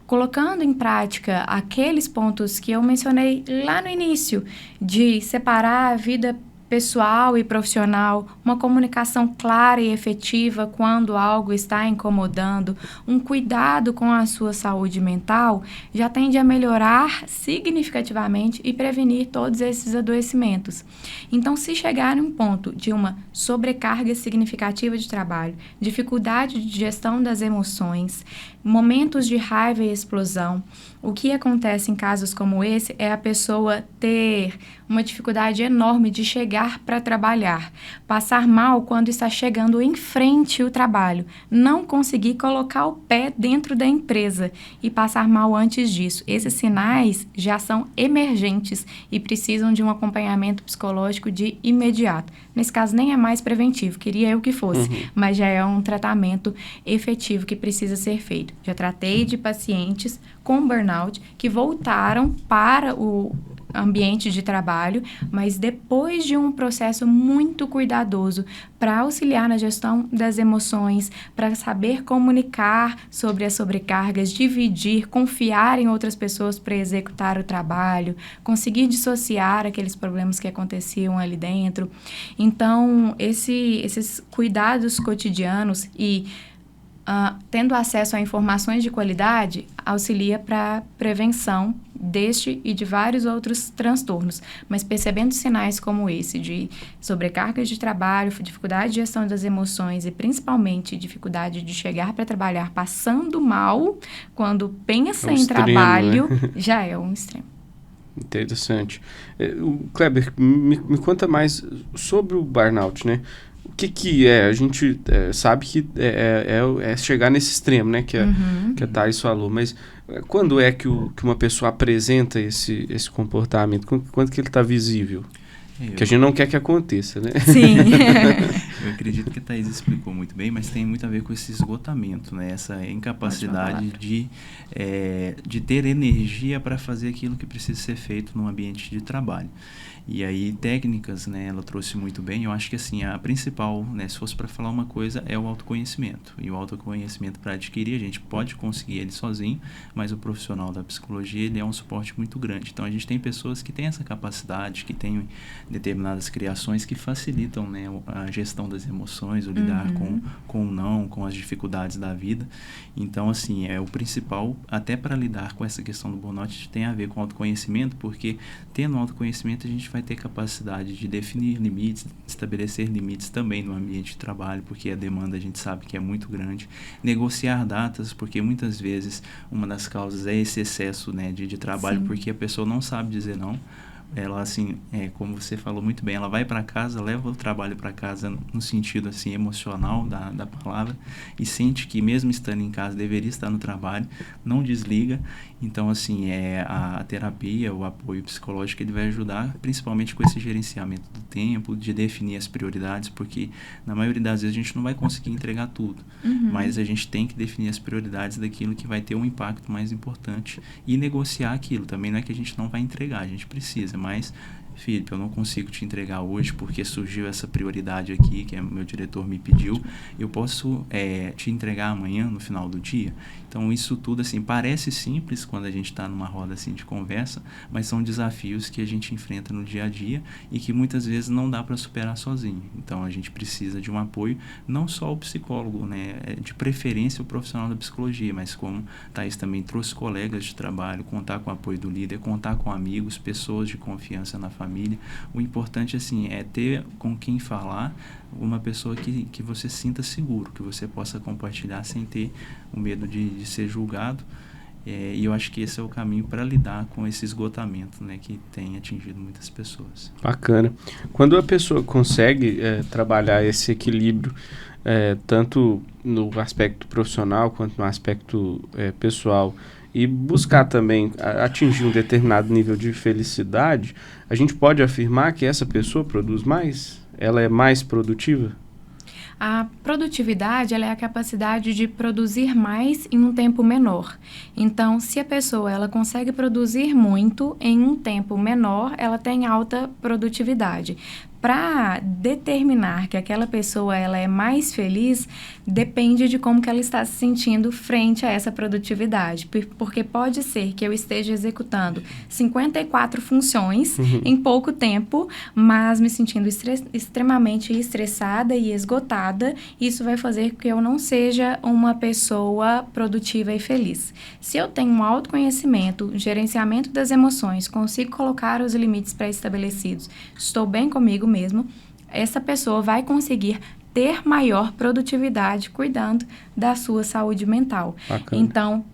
colocando em prática aqueles pontos que eu mencionei lá no início, de separar a vida pessoal e profissional, uma comunicação clara e efetiva quando algo está incomodando, um cuidado com a sua saúde mental, já tende a melhorar significativamente e prevenir todos esses adoecimentos. Então, se chegar em um ponto de uma sobrecarga significativa de trabalho, dificuldade de gestão das emoções, momentos de raiva e explosão, o que acontece em casos como esse é a pessoa ter uma dificuldade enorme de chegar para trabalhar, passar mal quando está chegando em frente ao trabalho, não conseguir colocar o pé dentro da empresa e passar mal antes disso. Esses sinais já são emergentes e precisam de um acompanhamento psicológico de imediato. Nesse caso, nem é mais preventivo, queria eu que fosse, mas já é um tratamento efetivo que precisa ser feito. Já tratei de pacientes com burnout que voltaram para ambiente de trabalho, mas depois de um processo muito cuidadoso para auxiliar na gestão das emoções, para saber comunicar sobre as sobrecargas, dividir, confiar em outras pessoas para executar o trabalho, conseguir dissociar aqueles problemas que aconteciam ali dentro. Então, esses cuidados cotidianos e tendo acesso a informações de qualidade, auxilia para prevenção deste e de vários outros transtornos. Mas percebendo sinais como esse, de sobrecarga de trabalho, dificuldade de gestão das emoções e principalmente dificuldade de chegar para trabalhar passando mal, quando pensa em extremo, trabalho, né? Já é um extremo. Interessante. Kleber, me conta mais sobre o burnout, né? O que é? A gente sabe que é chegar nesse extremo, né? Que a Thaís falou. Mas quando é que uma pessoa apresenta esse comportamento? Quando que ele está visível? Que a gente não quer que aconteça, né? Sim. Eu acredito que a Thaís explicou muito bem, mas tem muito a ver com esse esgotamento, né? Essa incapacidade de ter energia para fazer aquilo que precisa ser feito no ambiente de trabalho. E aí, técnicas, né, ela trouxe muito bem. Eu acho que, assim, a principal, né, se fosse para falar uma coisa, é o autoconhecimento. E o autoconhecimento, para adquirir, a gente pode conseguir ele sozinho, mas o profissional da psicologia, ele é um suporte muito grande. Então, a gente tem pessoas que têm essa capacidade, que têm determinadas criações que facilitam, né, a gestão das emoções, o lidar com o não, com as dificuldades da vida. Então, assim, o principal, até para lidar com essa questão do burnout, tem a ver com autoconhecimento, porque tendo autoconhecimento, a gente vai ter capacidade de definir limites, estabelecer limites também no ambiente de trabalho, porque a demanda a gente sabe que é muito grande, negociar datas, porque muitas vezes uma das causas é esse excesso, né, de trabalho, Sim. porque a pessoa não sabe dizer não. Ela, assim, como você falou muito bem, ela vai para casa, leva o trabalho para casa no sentido, assim, emocional da palavra, e sente que mesmo estando em casa deveria estar no trabalho, não desliga. Então, assim, a terapia, o apoio psicológico, ele vai ajudar principalmente com esse gerenciamento do tempo, de definir as prioridades, porque na maioria das vezes a gente não vai conseguir entregar tudo, mas a gente tem que definir as prioridades daquilo que vai ter um impacto mais importante e negociar aquilo. Também não é que a gente não vai entregar, a gente precisa, mas, Felipe, eu não consigo te entregar hoje porque surgiu essa prioridade aqui, que meu diretor me pediu, eu posso te entregar amanhã, no final do dia? Então, isso tudo, assim, parece simples quando a gente está numa roda, assim, de conversa, mas são desafios que a gente enfrenta no dia a dia e que muitas vezes não dá para superar sozinho. Então, a gente precisa de um apoio, não só o psicólogo, né, de preferência o profissional da psicologia, mas como Thaís também trouxe colegas de trabalho, contar com o apoio do líder, contar com amigos, pessoas de confiança na família. O importante, assim, é ter com quem falar, uma pessoa que você sinta seguro, que você possa compartilhar sem ter o medo de ser julgado. E eu acho que esse é o caminho para lidar com esse esgotamento, né, que tem atingido muitas pessoas. Bacana. Quando a pessoa consegue trabalhar esse equilíbrio, tanto no aspecto profissional quanto no aspecto pessoal, e buscar também atingir um determinado nível de felicidade, a gente pode afirmar que essa pessoa produz mais? Ela é mais produtiva? A produtividade, ela é a capacidade de produzir mais em um tempo menor. Então, se a pessoa ela consegue produzir muito em um tempo menor, ela tem alta produtividade. Para determinar que aquela pessoa ela é mais feliz, depende de como que ela está se sentindo frente a essa produtividade. Porque pode ser que eu esteja executando 54 funções em pouco tempo, mas me sentindo extremamente estressada e esgotada. Isso vai fazer com que eu não seja uma pessoa produtiva e feliz. Se eu tenho um autoconhecimento, gerenciamento das emoções, consigo colocar os limites pré-estabelecidos, estou bem comigo mesmo, essa pessoa vai conseguir ter maior produtividade cuidando da sua saúde mental. Bacana. Então,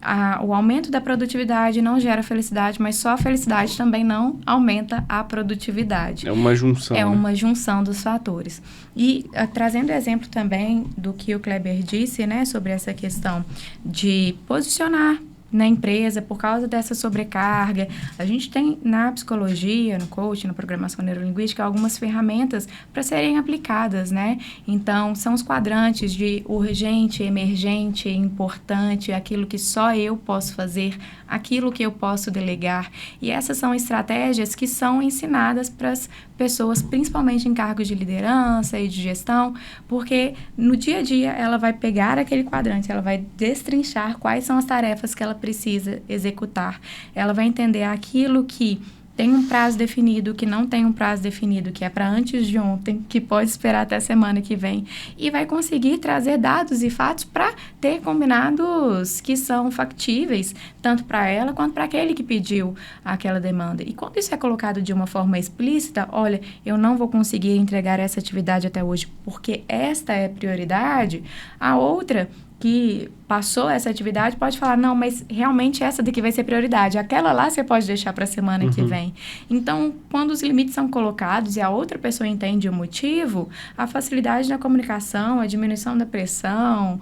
o aumento da produtividade não gera felicidade, mas só a felicidade também não aumenta a produtividade. É uma junção. É uma junção dos fatores. E trazendo exemplo também do que o Kleber disse, né, sobre essa questão de posicionar na empresa por causa dessa sobrecarga. A gente tem na psicologia, no coaching, na programação neurolinguística, algumas ferramentas para serem aplicadas, né? Então, são os quadrantes de urgente, emergente, importante, aquilo que só eu posso fazer, aquilo que eu posso delegar. E essas são estratégias que são ensinadas para as pessoas, principalmente em cargos de liderança e de gestão, porque no dia a dia ela vai pegar aquele quadrante, ela vai destrinchar quais são as tarefas que ela precisa executar. Ela vai entender aquilo que tem um prazo definido, que não tem um prazo definido, que é para antes de ontem, que pode esperar até semana que vem, e vai conseguir trazer dados e fatos para ter combinados que são factíveis, tanto para ela quanto para aquele que pediu aquela demanda. E quando isso é colocado de uma forma explícita, olha, eu não vou conseguir entregar essa atividade até hoje, porque esta é prioridade, a outra que passou essa atividade pode falar, não, mas realmente essa daqui vai ser prioridade. Aquela lá você pode deixar para a semana que vem. Então, quando os limites são colocados e a outra pessoa entende o motivo, a facilidade na comunicação, a diminuição da pressão,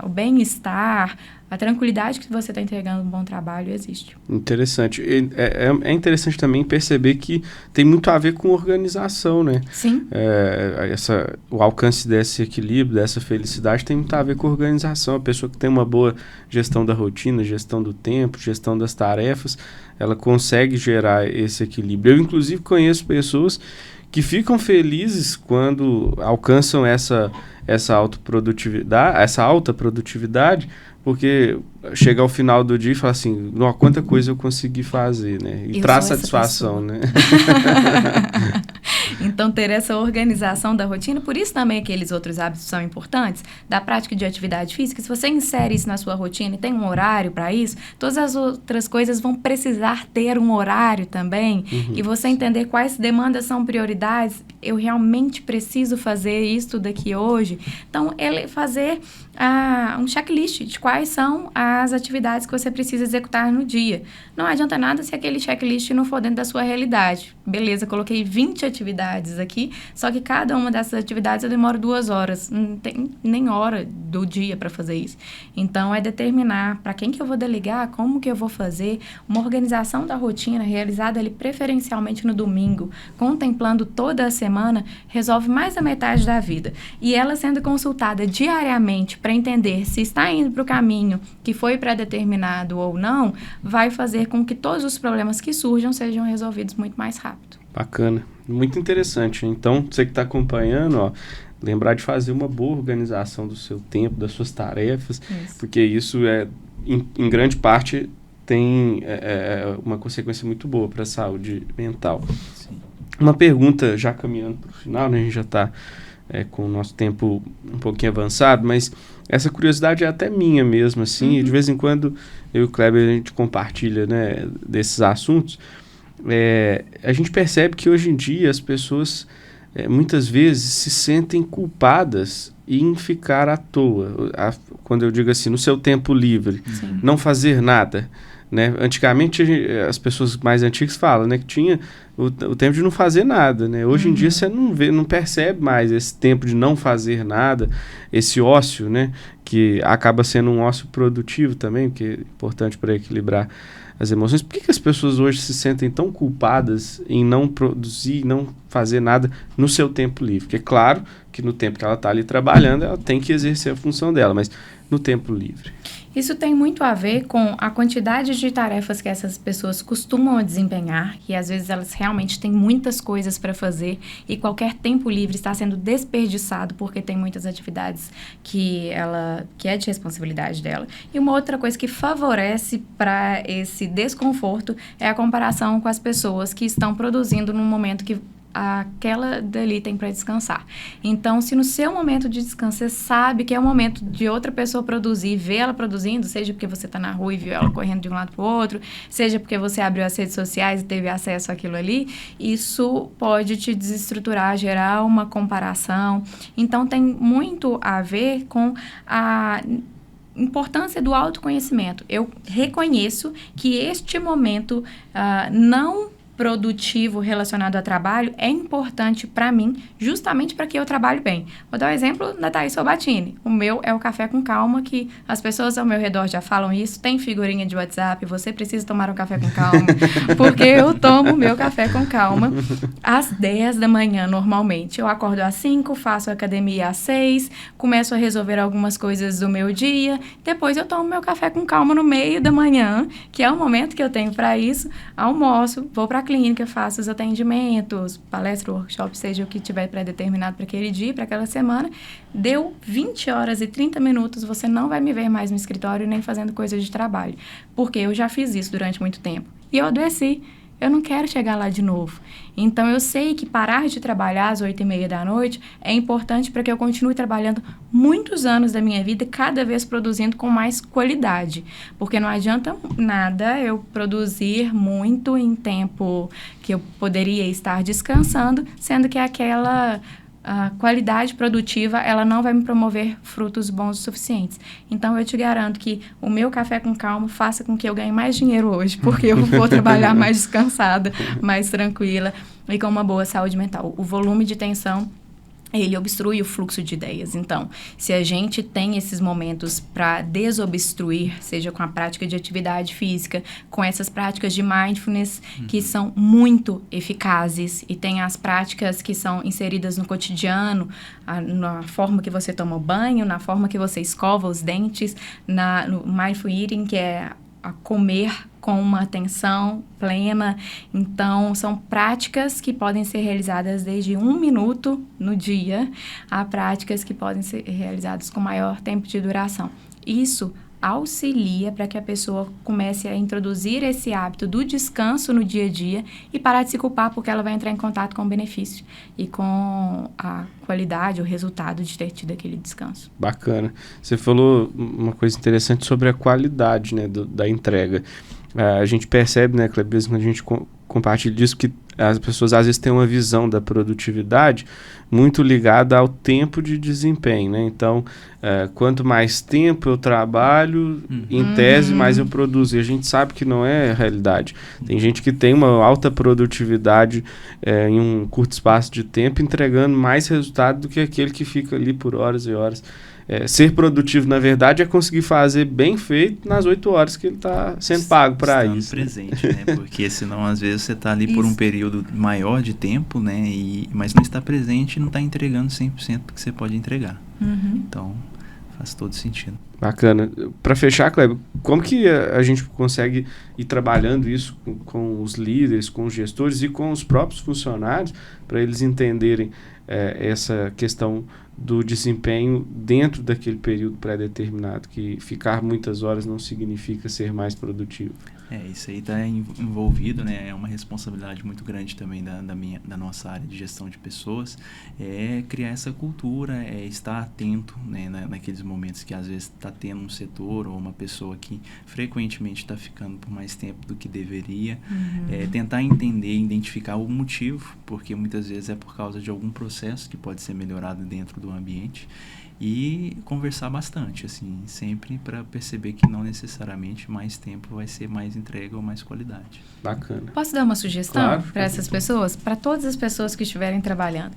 o bem-estar, a tranquilidade que você está entregando um bom trabalho existe. Interessante. É interessante também perceber que tem muito a ver com organização, né? Sim. O alcance desse equilíbrio, dessa felicidade tem muito a ver com organização. A pessoa que tem uma boa gestão da rotina, gestão do tempo, gestão das tarefas, ela consegue gerar esse equilíbrio. Eu, inclusive, conheço pessoas que ficam felizes quando alcançam essa alta produtividade, porque chega ao final do dia e fala assim, quanta coisa eu consegui fazer, né? E traz satisfação, né? Então, ter essa organização da rotina, por isso também aqueles outros hábitos são importantes, da prática de atividade física. Se você insere isso na sua rotina e tem um horário para isso, todas as outras coisas vão precisar ter um horário também. E você entender quais demandas são prioridades, eu realmente preciso fazer isso daqui hoje. Então, fazer um checklist de quais são as atividades que você precisa executar no dia. Não adianta nada se aquele checklist não for dentro da sua realidade. Beleza, coloquei 20 atividades aqui, só que cada uma dessas atividades eu demoro 2 horas. Não tem nem hora do dia para fazer isso. Então, é determinar para quem que eu vou delegar, como que eu vou fazer, uma organização da rotina realizada ali preferencialmente no domingo, contemplando toda a semana, resolve mais da metade da vida. E ela sendo consultada diariamente para entender se está indo para o caminho que foi pré-determinado ou não, vai fazer com que todos os problemas que surjam sejam resolvidos muito mais rápido. Bacana, muito interessante. Então, você que está acompanhando, lembrar de fazer uma boa organização do seu tempo, das suas tarefas, porque isso em grande parte tem uma consequência muito boa para a saúde mental. Sim. Uma pergunta, já caminhando para o final, né, a gente já está com o nosso tempo um pouquinho avançado, mas essa curiosidade é até minha mesmo, assim, e de vez em quando eu e o Kleber a gente compartilha, né, desses assuntos. A gente percebe que hoje em dia as pessoas muitas vezes se sentem culpadas em ficar à toa, quando eu digo assim, no seu tempo livre, não fazer nada, né? Antigamente as pessoas mais antigas falam, né, que tinha o tempo de não fazer nada, né? Hoje em dia você não percebe mais esse tempo de não fazer nada, esse ócio, né, que acaba sendo um ócio produtivo também, que é importante para equilibrar as emoções. Por que as pessoas hoje se sentem tão culpadas em não produzir, não fazer nada no seu tempo livre? Porque é claro que no tempo que ela está ali trabalhando, ela tem que exercer a função dela, mas no tempo livre. Isso tem muito a ver com a quantidade de tarefas que essas pessoas costumam desempenhar, que às vezes elas realmente têm muitas coisas para fazer e qualquer tempo livre está sendo desperdiçado porque tem muitas atividades que é de responsabilidade dela. E uma outra coisa que favorece para esse desconforto é a comparação com as pessoas que estão produzindo num momento que aquela dali tem para descansar. Então, se no seu momento de descanso você sabe que é o momento de outra pessoa produzir, ver ela produzindo, seja porque você está na rua e viu ela correndo de um lado para o outro, seja porque você abriu as redes sociais e teve acesso àquilo ali, isso pode te desestruturar, gerar uma comparação. Então, tem muito a ver com a importância do autoconhecimento. Eu reconheço que este momento não produtivo relacionado a trabalho é importante para mim, justamente para que eu trabalhe bem. Vou dar o exemplo da Thaís Sobatini. O meu é o café com calma, que as pessoas ao meu redor já falam isso, tem figurinha de WhatsApp, você precisa tomar um café com calma, porque eu tomo meu café com calma às 10 da manhã, normalmente. Eu acordo às 5, faço academia às 6, começo a resolver algumas coisas do meu dia, depois eu tomo meu café com calma no meio da manhã, que é o momento que eu tenho para isso, almoço, vou para a clínica, faço os atendimentos, palestra, workshop, seja o que tiver pré-determinado para aquele dia, para aquela semana. Deu 20 horas e 30 minutos, você não vai me ver mais no escritório nem fazendo coisa de trabalho, porque eu já fiz isso durante muito tempo. E eu adoeci. Eu não quero chegar lá de novo. Então, eu sei que parar de trabalhar às 8h30 da noite é importante para que eu continue trabalhando muitos anos da minha vida, cada vez produzindo com mais qualidade. Porque não adianta nada eu produzir muito em tempo que eu poderia estar descansando, sendo que aquela a qualidade produtiva, ela não vai me promover frutos bons o suficientes. Então, eu te garanto que o meu café com calma faça com que eu ganhe mais dinheiro hoje, porque eu vou trabalhar mais descansada, mais tranquila e com uma boa saúde mental. O volume de tensão, ele obstrui o fluxo de ideias. Então, se a gente tem esses momentos para desobstruir, seja com a prática de atividade física, com essas práticas de mindfulness, que são muito eficazes, e tem as práticas que são inseridas no cotidiano, na forma que você toma banho, na forma que você escova os dentes, no mindful eating, que é a comer com uma atenção plena. Então, são práticas que podem ser realizadas desde 1 minuto no dia a práticas que podem ser realizadas com maior tempo de duração. Isso auxilia para que a pessoa comece a introduzir esse hábito do descanso no dia a dia e parar de se culpar porque ela vai entrar em contato com o benefício e com a qualidade, o resultado de ter tido aquele descanso. Bacana. Você falou uma coisa interessante sobre a qualidade, né, da entrega. A gente percebe, né, Cleber, quando a gente compartilha disso, que as pessoas às vezes têm uma visão da produtividade muito ligada ao tempo de desempenho, né? Então, quanto mais tempo eu trabalho, em tese, mais eu produzo. E a gente sabe que não é a realidade. Tem gente que tem uma alta produtividade em um curto espaço de tempo, entregando mais resultado do que aquele que fica ali por horas e horas. Ser produtivo, na verdade, é conseguir fazer bem feito nas 8 horas que ele está sendo pago para isso. Presente, né? Porque senão, às vezes, você está ali por um período maior de tempo, né? Mas não está presente e não está entregando 100% do que você pode entregar. Então, faz todo sentido. Bacana. Para fechar, Kleber, como que a gente consegue ir trabalhando isso com os líderes, com os gestores e com os próprios funcionários, para eles entenderem essa questão do desempenho dentro daquele período pré-determinado, que ficar muitas horas não significa ser mais produtivo? Isso aí está envolvido, né? É uma responsabilidade muito grande também da nossa área de gestão de pessoas, criar essa cultura, estar atento, né, naqueles momentos que às vezes está tendo um setor ou uma pessoa que frequentemente está ficando por mais tempo do que deveria, tentar entender, identificar o motivo, porque muitas vezes é por causa de algum processo que pode ser melhorado dentro do ambiente, e conversar bastante, assim, sempre para perceber que não necessariamente mais tempo vai ser mais entrega ou mais qualidade. Bacana. Posso dar uma sugestão para essas pessoas? Para todas as pessoas que estiverem trabalhando.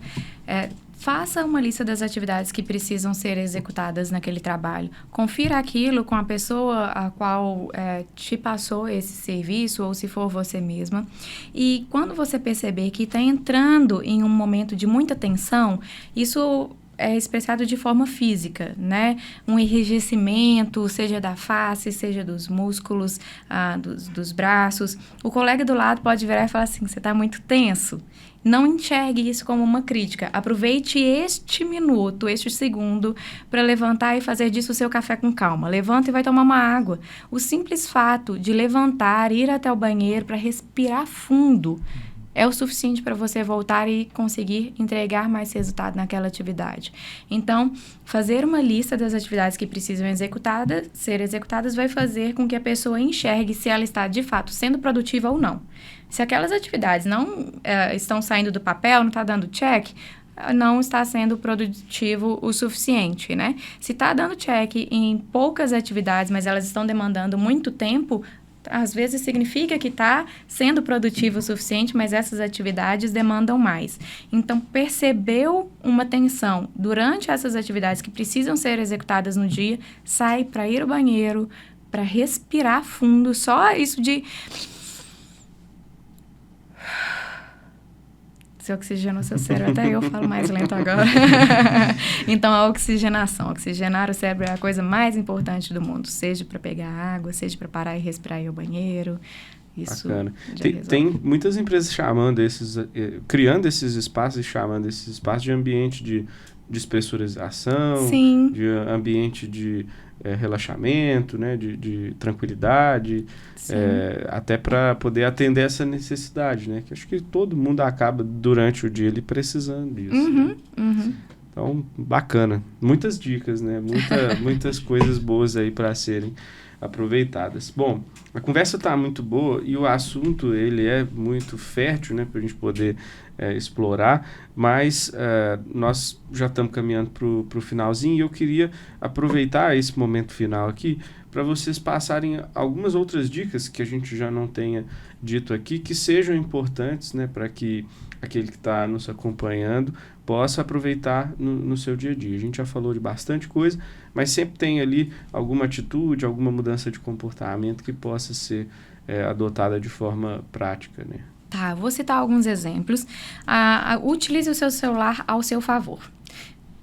Faça uma lista das atividades que precisam ser executadas naquele trabalho. Confira aquilo com a pessoa a qual te passou esse serviço, ou se for você mesma. E quando você perceber que está entrando em um momento de muita tensão, isso é expressado de forma física, né? Um enrijecimento, seja da face, seja dos músculos, dos braços. O colega do lado pode virar e falar assim: você está muito tenso. Não enxergue isso como uma crítica. Aproveite este minuto, este segundo, para levantar e fazer disso o seu café com calma. Levanta e vai tomar uma água. O simples fato de levantar, ir até o banheiro para respirar fundo, é o suficiente para você voltar e conseguir entregar mais resultado naquela atividade. Então, fazer uma lista das atividades que precisam ser executadas vai fazer com que a pessoa enxergue se ela está, de fato, sendo produtiva ou não. Se aquelas atividades não estão saindo do papel, não está dando check, não está sendo produtivo o suficiente, né? Se está dando check em poucas atividades, mas elas estão demandando muito tempo, às vezes significa que está sendo produtivo o suficiente, mas essas atividades demandam mais. Então, percebeu uma tensão durante essas atividades que precisam ser executadas no dia, sai para ir ao banheiro, para respirar fundo, só isso de... Você oxigena o seu cérebro, até eu falo mais lento agora. Então, a oxigenação. Oxigenar o cérebro é a coisa mais importante do mundo, seja para pegar água, seja para parar e respirar e ir ao banheiro. Isso. Bacana. Tem muitas empresas chamando criando esses espaços e chamando esses espaços de ambiente de despressurização, Sim. de ambiente de relaxamento, né, de tranquilidade, até para poder atender essa necessidade, né, que acho que todo mundo acaba durante o dia ele precisando disso. Uhum, uhum. Então, bacana. Muitas dicas, né, muitas coisas boas aí para serem aproveitadas. Bom, a conversa está muito boa e o assunto ele é muito fértil, né, para a gente poder explorar, mas nós já estamos caminhando para o finalzinho e eu queria aproveitar esse momento final aqui para vocês passarem algumas outras dicas que a gente já não tenha dito aqui, que sejam importantes, né, para que aquele que está nos acompanhando possa aproveitar no seu dia a dia. A gente já falou de bastante coisa, mas sempre tem ali alguma atitude, alguma mudança de comportamento que possa ser adotada de forma prática, né? Tá, vou citar alguns exemplos. Utilize o seu celular ao seu favor.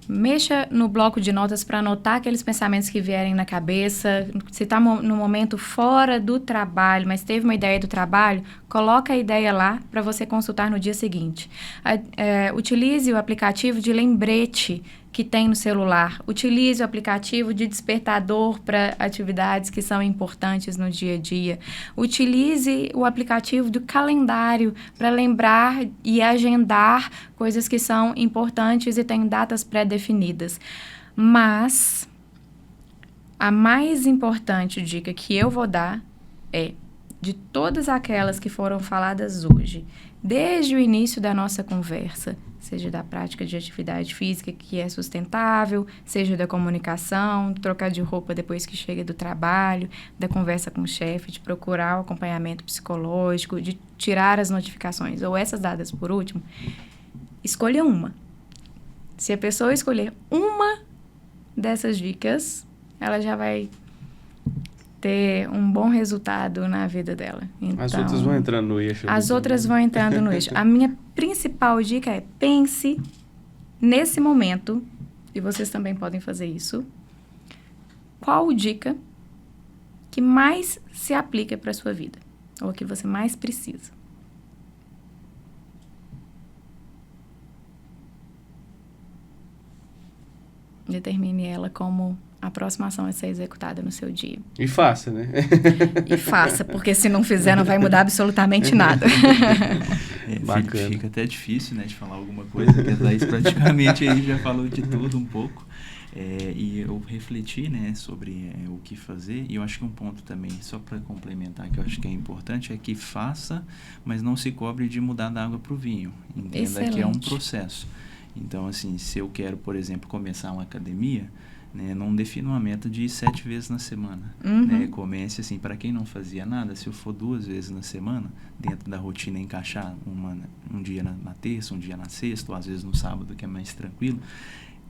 Mexa no bloco de notas para anotar aqueles pensamentos que vierem na cabeça. Se está no momento fora do trabalho, mas teve uma ideia do trabalho, coloca a ideia lá para você consultar no dia seguinte. Utilize o aplicativo de lembrete que tem no celular. Utilize o aplicativo de despertador para atividades que são importantes no dia a dia. Utilize o aplicativo do calendário para lembrar e agendar coisas que são importantes e têm datas pré-definidas. Mas a mais importante dica que eu vou dar é, de todas aquelas que foram faladas hoje, desde o início da nossa conversa, seja da prática de atividade física que é sustentável, seja da comunicação, trocar de roupa depois que chega do trabalho, da conversa com o chefe, de procurar o acompanhamento psicológico, de tirar as notificações, ou essas dadas por último, escolha uma. Se a pessoa escolher uma dessas dicas, ela já vai ter um bom resultado na vida dela. Então, as outras vão entrando no eixo. As outras vão entrando no eixo. A minha principal dica é pense nesse momento, e vocês também podem fazer isso, qual dica que mais se aplica para a sua vida, ou que você mais precisa. Determine ela como a aproximação a ser executada no seu dia. E faça, né? E faça, porque se não fizer não vai mudar absolutamente nada. Bacana. Fica até difícil, né, de falar alguma coisa, porque a Thaís praticamente aí já falou de tudo um pouco. E eu refleti, né, sobre o que fazer, e eu acho que um ponto também, só para complementar, que eu acho que é importante, é que faça, mas não se cobre de mudar da água para o vinho. Entenda Excelente. Que é um processo. Então, assim, se eu quero, por exemplo, começar uma academia, né, não defina uma meta de ir 7 vezes na semana. Uhum. Né? Comece assim, para quem não fazia nada, se eu for 2 vezes na semana, dentro da rotina encaixar um dia na terça, um dia na sexta, ou às vezes no sábado, que é mais tranquilo,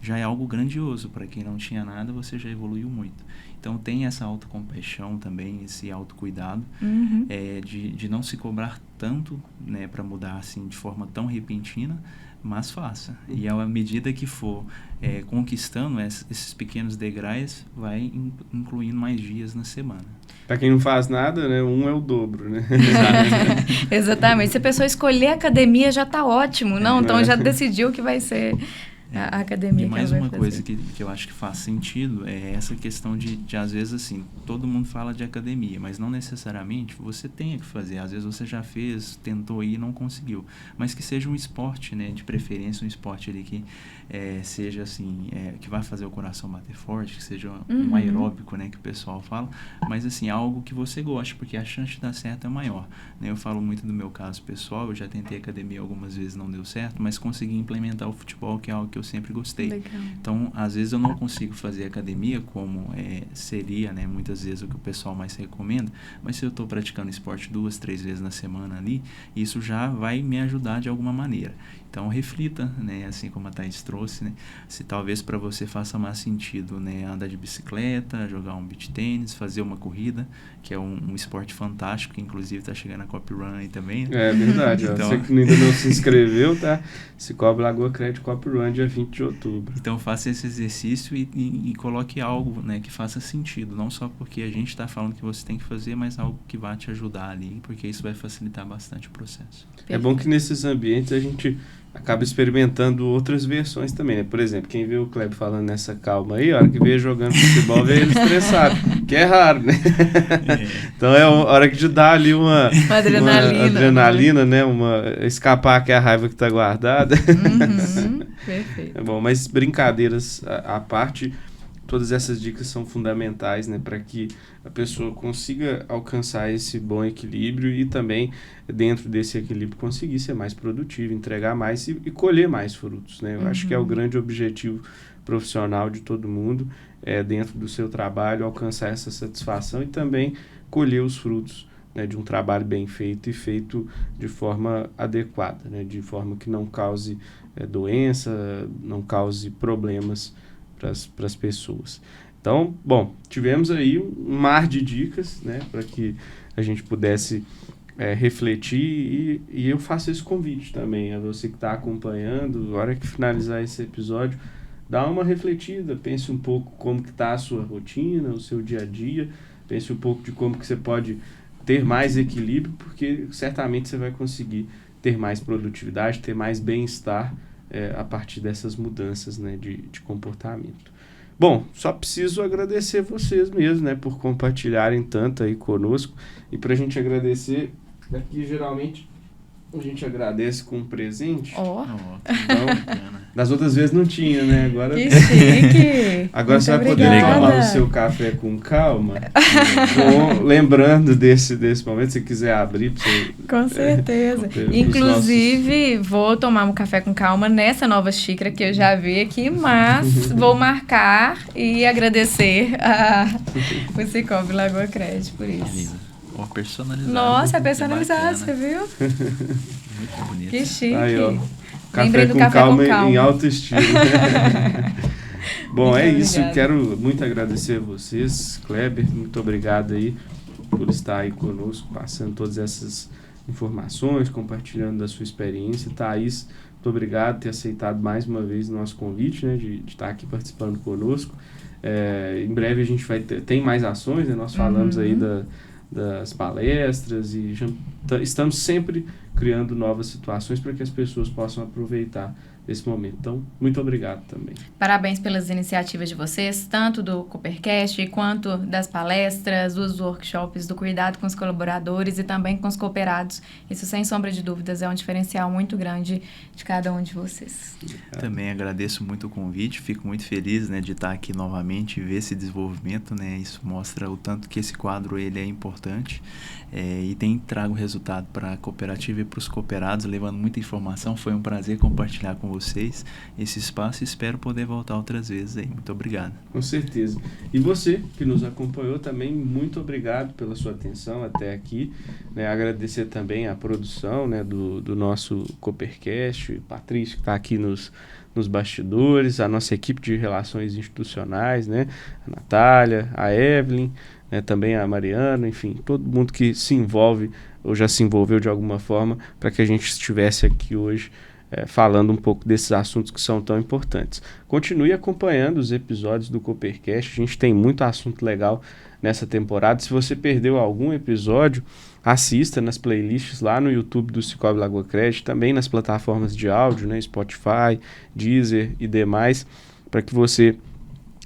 já é algo grandioso. Para quem não tinha nada, você já evoluiu muito. Então, tem essa autocompaixão também, esse autocuidado, Uhum. De não se cobrar tanto, né, para mudar assim de forma tão repentina, mas faça. E à medida que for conquistando esses pequenos degraus, vai incluindo mais dias na semana. Para quem não faz nada, né, um é o dobro, né? Exatamente. Se a pessoa escolher a academia, já está ótimo. Não, então já decidiu que vai ser a academia. E mais que ela uma vai coisa fazer. que eu acho que faz sentido é essa questão de às vezes assim, todo mundo fala de academia, mas não necessariamente você tenha que fazer. Às vezes você já fez, tentou ir e não conseguiu. Mas que seja um esporte, né, de preferência um esporte ali que seja assim, que vai fazer o coração bater forte, que seja um aeróbico, né, que o pessoal fala, mas assim, algo que você goste, porque a chance de dar certo é maior. Né? Eu falo muito do meu caso pessoal, eu já tentei academia algumas vezes, não deu certo, mas consegui implementar o futebol, que é algo que eu sempre gostei. Legal. Então, às vezes eu não consigo fazer academia como seria, né, muitas vezes o que o pessoal mais recomenda, mas se eu estou praticando esporte 2, 3 vezes na semana ali, isso já vai me ajudar de alguma maneira. Então, reflita, né, assim como a Thaís trouxe, né, se talvez para você faça mais sentido, né, andar de bicicleta, jogar um beach tênis, fazer uma corrida, que é um esporte fantástico, que inclusive está chegando a Cop Run aí também. Né? É verdade, então, você que ainda não se inscreveu, tá? Cicobi Lagoa Cred Cop Run, dia 20 de outubro. Então, faça esse exercício e coloque algo, né, que faça sentido, não só porque a gente está falando que você tem que fazer, mas algo que vai te ajudar ali, porque isso vai facilitar bastante o processo. É bom que nesses ambientes a gente acaba experimentando outras versões também, né? Por exemplo, quem vê o Kleber falando nessa calma aí, a hora que vê jogando futebol, vê ele estressado, que é raro, né? Então é a hora de dar ali uma adrenalina, né? Escapar que é a raiva que tá guardada. Perfeito. É bom, mas brincadeiras à parte, todas essas dicas são fundamentais, né, para que a pessoa consiga alcançar esse bom equilíbrio e também, dentro desse equilíbrio, conseguir ser mais produtivo, entregar mais e colher mais frutos, né? Eu acho que é o grande objetivo profissional de todo mundo, dentro do seu trabalho, alcançar essa satisfação e também colher os frutos, né, de um trabalho bem feito e feito de forma adequada, né, de forma que não cause doença, não cause problemas para as pessoas. Então, bom, tivemos aí um mar de dicas, né, para que a gente pudesse refletir e eu faço esse convite também a você que está acompanhando, na hora que finalizar esse episódio, dá uma refletida, pense um pouco como que está a sua rotina, o seu dia a dia, pense um pouco de como que você pode ter mais equilíbrio, porque certamente você vai conseguir ter mais produtividade, ter mais bem-estar a partir dessas mudanças, né, de comportamento. Bom, só preciso agradecer vocês mesmo, né, por compartilharem tanto aí conosco. E para a gente agradecer, aqui geralmente a gente agradece com um presente. Então, das outras vezes não tinha, né? Agora, que chique! Agora muito você vai poder tomar o seu café com calma. Lembrando desse momento, se quiser abrir para você. Com certeza. Inclusive, vou tomar um café com calma nessa nova xícara que eu já vi aqui, mas vou marcar e agradecer o Cicobi Lagoa Cred por isso. Personalizado. Nossa, é personalizado, você viu? Muito bonito. Que chique. Aí, ó. Café com calma em alto estilo. Bom, muito isso. Obrigada. Quero muito agradecer a vocês. Kleber, muito obrigado aí por estar aí conosco, passando todas essas informações, compartilhando da sua experiência. Thaís, muito obrigado por ter aceitado mais uma vez o nosso convite, né, de estar aqui participando conosco. Em breve a gente vai tem mais ações, né? Nós falamos aí das palestras e estamos sempre criando novas situações para que as pessoas possam aproveitar esse momento. Então, muito obrigado também. Parabéns pelas iniciativas de vocês, tanto do Coopercast quanto das palestras, dos workshops, do cuidado com os colaboradores e também com os cooperados. Isso, sem sombra de dúvidas, é um diferencial muito grande de cada um de vocês. Também agradeço muito o convite, fico muito feliz, né, de estar aqui novamente e ver esse desenvolvimento, né, isso mostra o tanto que esse quadro ele é importante e trago resultado para a cooperativa e para os cooperados, levando muita informação. Foi um prazer compartilhar com vocês esse espaço e espero poder voltar outras vezes aí. Muito obrigado. Com certeza. E você que nos acompanhou também, muito obrigado pela sua atenção até aqui, né? Agradecer também a produção, né, do nosso Coopercast, o Patrício que está aqui nos bastidores, a nossa equipe de relações institucionais, né, a Natália, a Evelyn, né, também a Mariana, enfim, todo mundo que se envolve ou já se envolveu de alguma forma para que a gente estivesse aqui hoje falando um pouco desses assuntos que são tão importantes. Continue acompanhando os episódios do Coopercast, a gente tem muito assunto legal nessa temporada. Se você perdeu algum episódio, assista nas playlists lá no YouTube do Cicobi Lagoa Cred, também nas plataformas de áudio, né, Spotify, Deezer e demais, para que você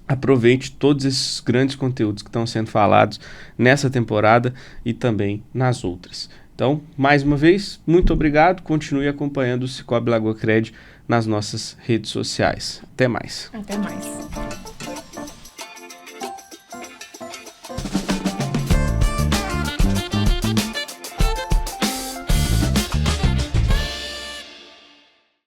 aproveite todos esses grandes conteúdos que estão sendo falados nessa temporada e também nas outras. Então, mais uma vez, muito obrigado. Continue acompanhando o Cicobi Lagoa Cred nas nossas redes sociais. Até mais. Até mais.